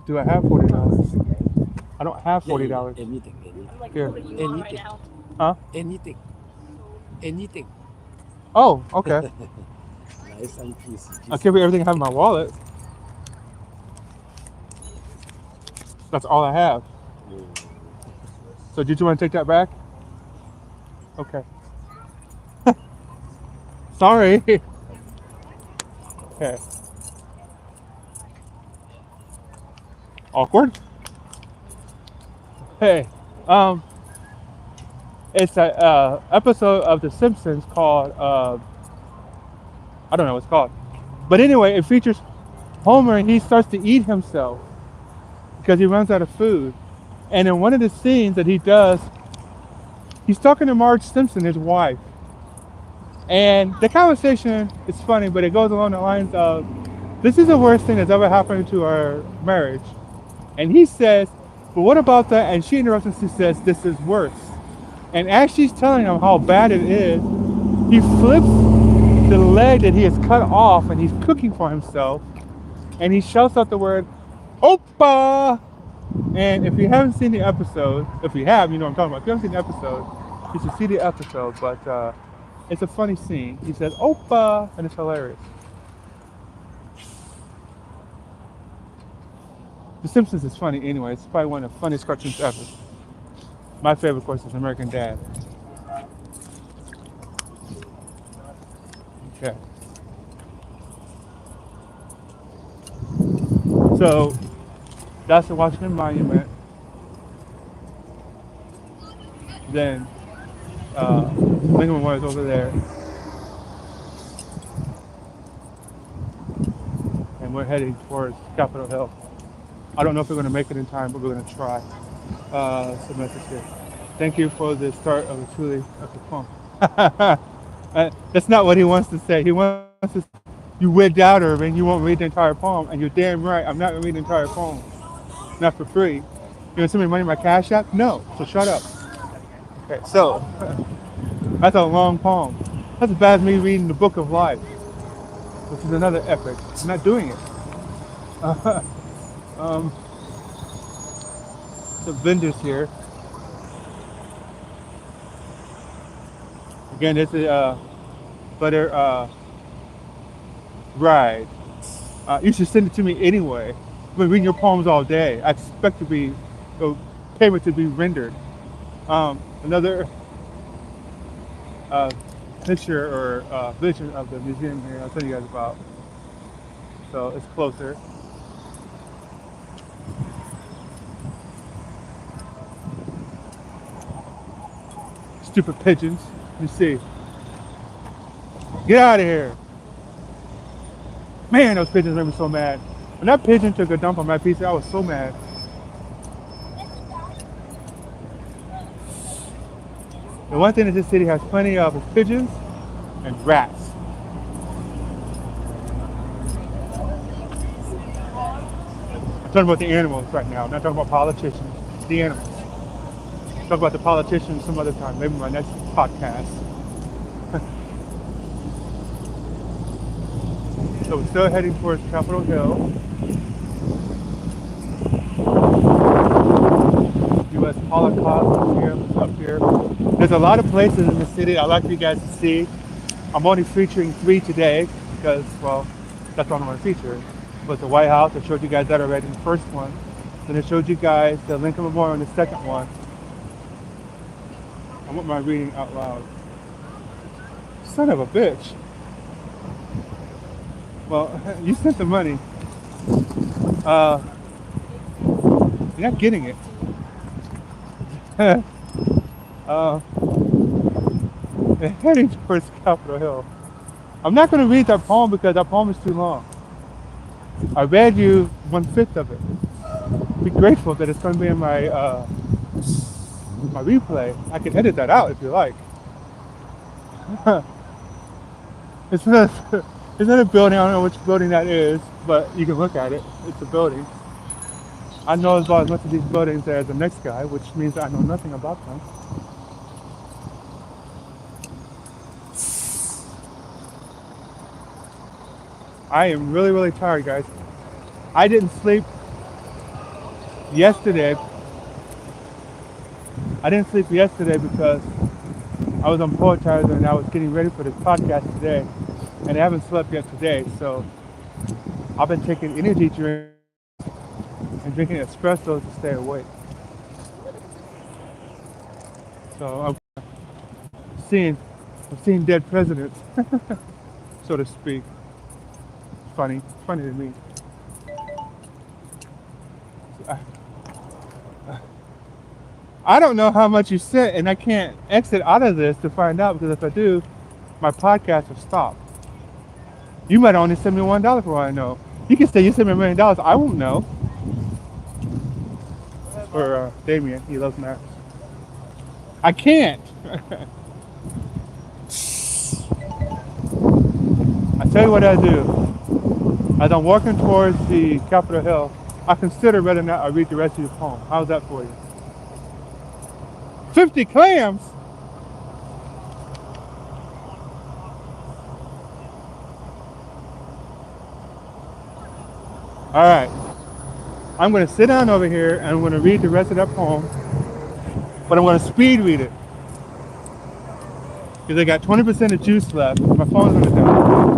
Do I have $40? I don't have $40. Anything. Here. Anything. Huh? Anything. Oh, okay. Nice and peace. I'll give you everything I have in my wallet. That's all I have. So did you want to take that back? Okay. Sorry. Okay. Awkward. Hey. Um. It's a episode of The Simpsons called I don't know what it's called, but anyway, it features Homer and he starts to eat himself because he runs out of food. And in one of the scenes that he does, he's talking to Marge Simpson, his wife, and the conversation is funny, but it goes along the lines of, "This is the worst thing that's ever happened to our marriage," and he says, "But what about that?" And she interrupts and she says, "This is worse." And as she's telling him how bad it is, he flips the leg that he has cut off and he's cooking for himself, and he shouts out the word "Opa!" And if you haven't seen the episode, if you have, you know what I'm talking about. If you haven't seen the episode, you should see the episode. But it's a funny scene. He says "Opa!" and it's hilarious. The Simpsons is funny anyway. It's probably one of the funniest cartoons ever. My favorite, of course, is American Dad. Okay. So that's the Washington Monument. Then Lincoln Memorial is over there, and we're heading towards Capitol Hill. I don't know if we're going to make it in time, but we're going to try. Some message here. Thank you for the start of a truly epic poem. That's not what he wants to say. He wants to say, "You weird doubter, and you won't read the entire poem." And you're damn right. I'm not going to read the entire poem. Not for free. You want to send me money in my Cash App? No. So shut up. Okay. So that's a long poem. That's as bad as me reading the Book of Life, which is another epic. I'm not doing it. um, the vendors here. Again, this is butter ride. You should send it to me anyway. I've been reading your poems all day. I expect to be payment to be rendered. Another picture or vision of the museum here. I'll tell you guys about. So it's closer. Stupid pigeons. Let me see. Get out of here. Man, those pigeons made me so mad. When that pigeon took a dump on my pizza, I was so mad. The one thing that this city has plenty of is pigeons and rats. I'm talking about the animals right now. I'm not talking about politicians. The animals. Talk about the politicians some other time, maybe my next podcast. So we're still heading towards Capitol Hill. U.S. Holocaust up here. There's a lot of places in the city I'd like for you guys to see. I'm only featuring 3 today because, well, that's what I want to feature. But the White House, I showed you guys that already in the first one. Then I showed you guys the Lincoln Memorial in the second one. I want my reading out loud. Son of a bitch. Well, you sent the money. You're not getting it. Heading towards Capitol Hill. I'm not going to read that poem because that poem is too long. I read you 1/5 of it. Be grateful that it's going to be in my my replay. I can edit that out if you like. It's not a building. I don't know which building that is, but you can look at it. It's a building. I know about as much of these buildings as the next guy, which means I know nothing about them. I am really, really tired, guys. I didn't sleep yesterday. Because I was on poetizer and I was getting ready for this podcast today, and I haven't slept yet today. So I've been taking energy drinks and drinking espresso to stay awake. So seeing, I'm seeing dead presidents, so to speak. Funny to me. I, I don't know how much you sent, and I can't exit out of this to find out because if I do, my podcast will stop. You might only send me $1 for all I know. You can say you sent me $1 million. I won't know. For Damien, he loves math. I can't. I tell you what I do. As I'm walking towards the Capitol Hill, I consider whether or not I read the rest of your poem. How's that for you? 50 clams? All right. I'm going to sit down over here and I'm going to read the rest of that poem, but I'm going to speed read it because I got 20% of juice left. My phone's going to die.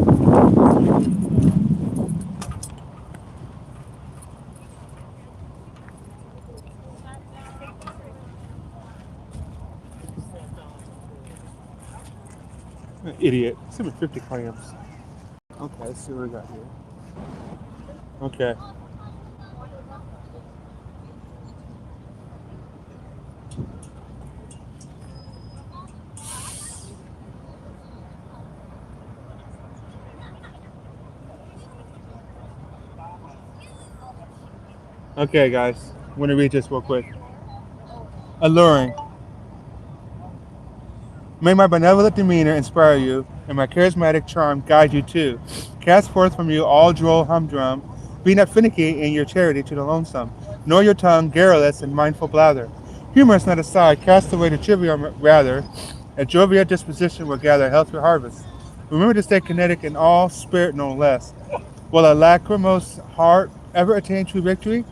Idiot. Send me 50 clams. Okay, let's see what we got here. Okay. Okay, guys. I'm going to read this real quick. Alluring. May my benevolent demeanor inspire you, and my charismatic charm guide you too. Cast forth from you all droll humdrum. Be not finicky in your charity to the lonesome, nor your tongue garrulous and mindful blather. Humorous not aside, cast away the trivial rather. A jovial disposition will gather healthy harvest. Remember to stay kinetic in all spirit no less. Will a lachrymose heart ever attain true victory?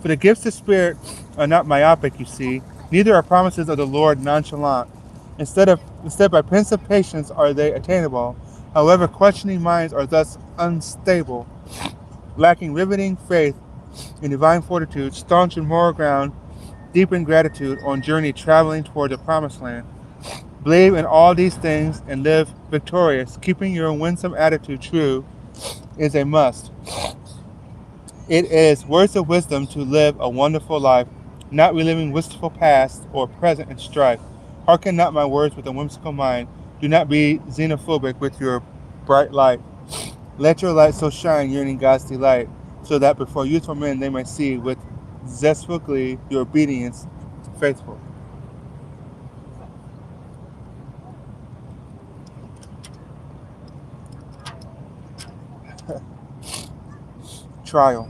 For the gifts of spirit are not myopic, you see, neither are promises of the Lord nonchalant. Instead by pensive patience are they attainable. However, questioning minds are thus unstable, lacking riveting faith in divine fortitude, staunch in moral ground, deep in gratitude on journey traveling toward the promised land. Believe in all these things and live victorious, keeping your winsome attitude true is a must. It is words of wisdom to live a wonderful life, not reliving wistful past or present in strife. Hearken not my words with a whimsical mind. Do not be xenophobic with your bright light. Let your light so shine, yearning God's delight, so that before youthful men they may see with zestful glee your obedience faithful. Trial.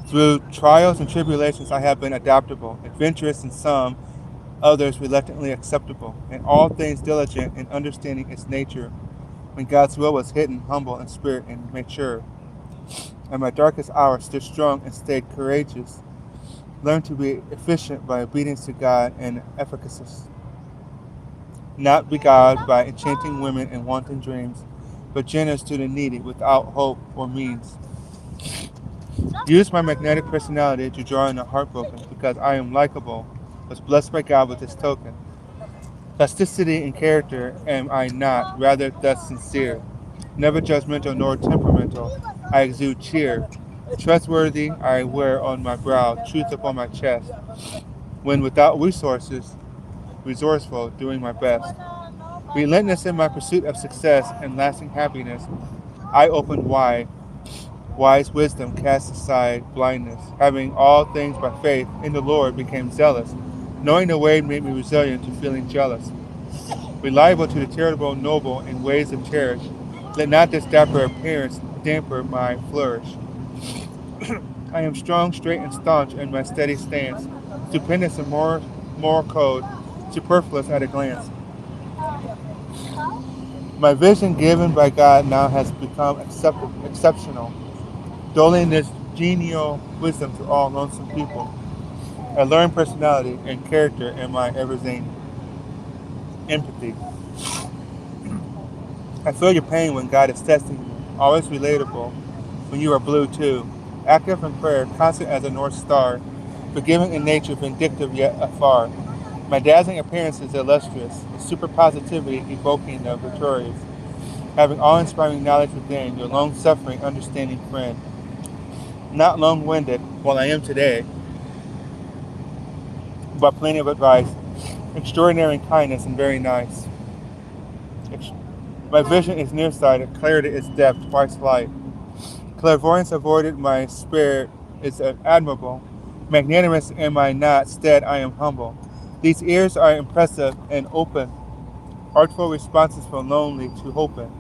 Through trials and tribulations I have been adaptable, adventurous in some, others reluctantly acceptable, in all things diligent in understanding its nature, when God's will was hidden, humble in spirit and mature. In my darkest hour stood strong and stayed courageous, learned to be efficient by obedience to God and efficacy, not beguiled by enchanting women and wanton dreams, but generous to the needy without hope or means. Use my magnetic personality to draw in the heartbroken, because I am likable, was blessed by God with this token. Plasticity in character am I not, rather thus sincere. Never judgmental nor temperamental, I exude cheer. Trustworthy I wear on my brow, truth upon my chest. When without resources, resourceful, doing my best. Relentless in my pursuit of success and lasting happiness, I opened wide. Wise wisdom cast aside blindness. Having all things by faith in the Lord became zealous. Knowing the way made me resilient to feeling jealous. Reliable to the charitable, noble in ways of cherish. Let not this dapper appearance damper my flourish. I am strong, straight, and staunch in my steady stance. Stupendous in moral code, superfluous at a glance. My vision given by God now has become exceptional, doling this genial wisdom to all lonesome people. I learn personality and character in my ever-zane empathy. I feel your pain when God is testing you, always relatable when you are blue too. Active in prayer, constant as a north star, forgiving in nature, vindictive yet afar. My dazzling appearance is illustrious, a super positivity evoking the victorious, having awe-inspiring knowledge within, your long-suffering, understanding friend. Not long-winded, while I am today, but plenty of advice, extraordinary in kindness and very nice. My vision is nearsighted, clarity is depth, twice light. Clairvoyance avoided, my spirit is admirable. Magnanimous am I not, stead I am humble. These ears are impressive and open, artful responses from lonely to hoping.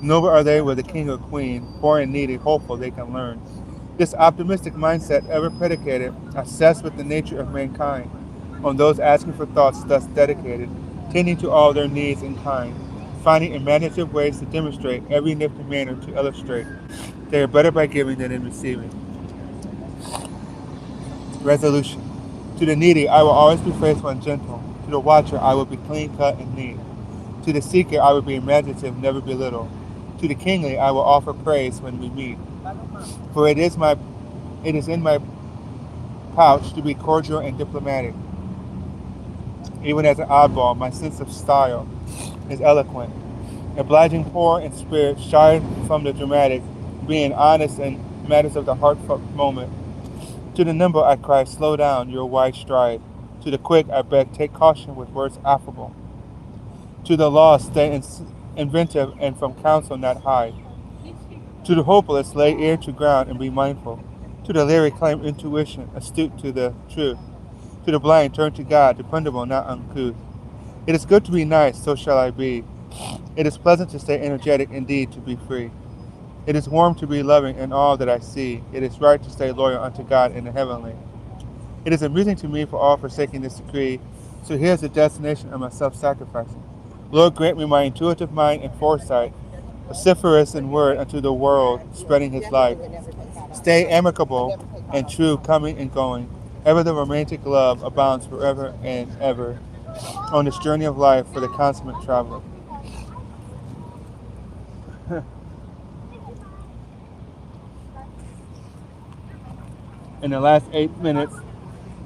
Noble are they with the king or queen, poor and needy, hopeful they can learn. This optimistic mindset, ever predicated, obsessed with the nature of mankind, on those asking for thoughts thus dedicated, tending to all their needs in kind, finding imaginative ways to demonstrate every nifty manner to illustrate. They are better by giving than in receiving. Resolution. To the needy I will always be faithful and gentle. To the watcher I will be clean cut and neat. To the seeker I will be imaginative, never belittle. To the kingly I will offer praise when we meet. For it is in my pouch to be cordial and diplomatic. Even as an oddball, my sense of style is eloquent. Obliging poor in spirit, shy from the dramatic, being honest in matters of the heartfelt moment. To the nimble I cry, slow down your wide stride. To the quick I beg, take caution with words affable. To the lost, stay inventive and from counsel not hide. To the hopeless, lay ear to ground and be mindful. To the leery, claim intuition, astute to the truth. To the blind, turn to God, dependable, not uncouth. It is good to be nice, so shall I be. It is pleasant to stay energetic, indeed to be free. It is warm to be loving in all that I see. It is right to stay loyal unto God in the heavenly. It is amusing to me for all forsaking this decree, so here's the destination of my self-sacrificing. Lord, grant me my intuitive mind and foresight, vociferous in word unto the world, spreading his light. Stay amicable and true, coming and going. Ever the romantic love abounds forever and ever on this journey of life for the consummate traveler. In the last 8 minutes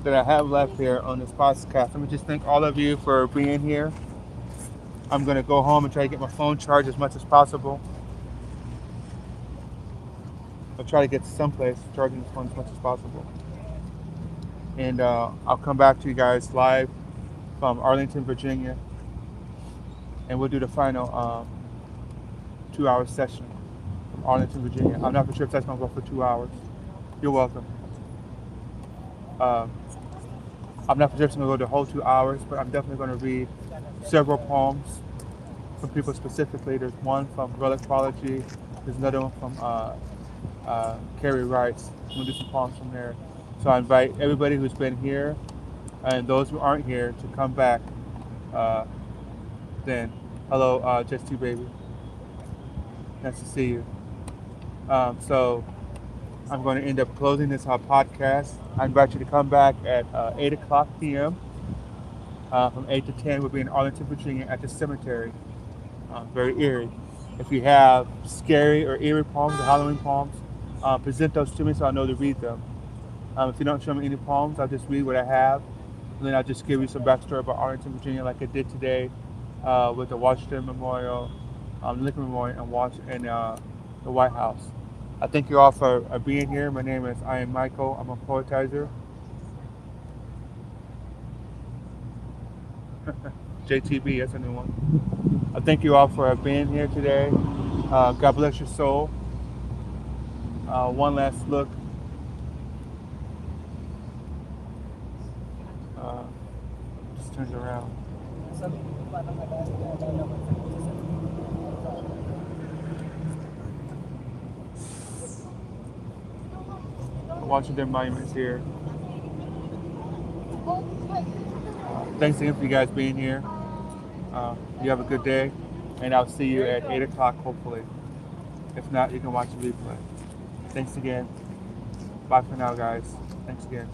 that I have left here on this podcast, let me just thank all of you for being here. I'm going to go home and try to get my phone charged as much as possible. I'll try to get to someplace charging this phone as much as possible. And I'll come back to you guys live from Arlington, Virginia. And we'll do the final 2-hour session from Arlington, Virginia. I'm not for sure if that's going to go for 2 hours. You're welcome. I'm not for sure if it's going to go the whole 2 hours, but I'm definitely going to read several poems from people specifically. There's one from Reliquology. There's another one from Carrie Wrights. I'm going to do some poems from there. So I invite everybody who's been here and those who aren't here to come back. Then, hello, Just You Baby. Nice to see you. So I'm going to end up closing this podcast. I invite you to come back at 8 o'clock p.m. From 8 to 10, we'll be in Arlington, Virginia at the cemetery. Very eerie. If you have scary or eerie poems or Halloween poems, present those to me so I know to read them. If you don't show me any poems, I'll just read what I have. And then I'll just give you some backstory about Arlington, Virginia like I did today with the Washington Memorial, Lincoln Memorial, and the White House. I thank you all for being here. My name is I am Michael. I'm a poetizer. JTB, that's a new one. I thank you all for being here today. God bless your soul. One last look. Just turns around. Washington Monuments here. Thanks again for you guys being here. You have a good day, and I'll see you at 8 o'clock, hopefully. If not, you can watch the replay. Thanks again. Bye for now, guys. Thanks again.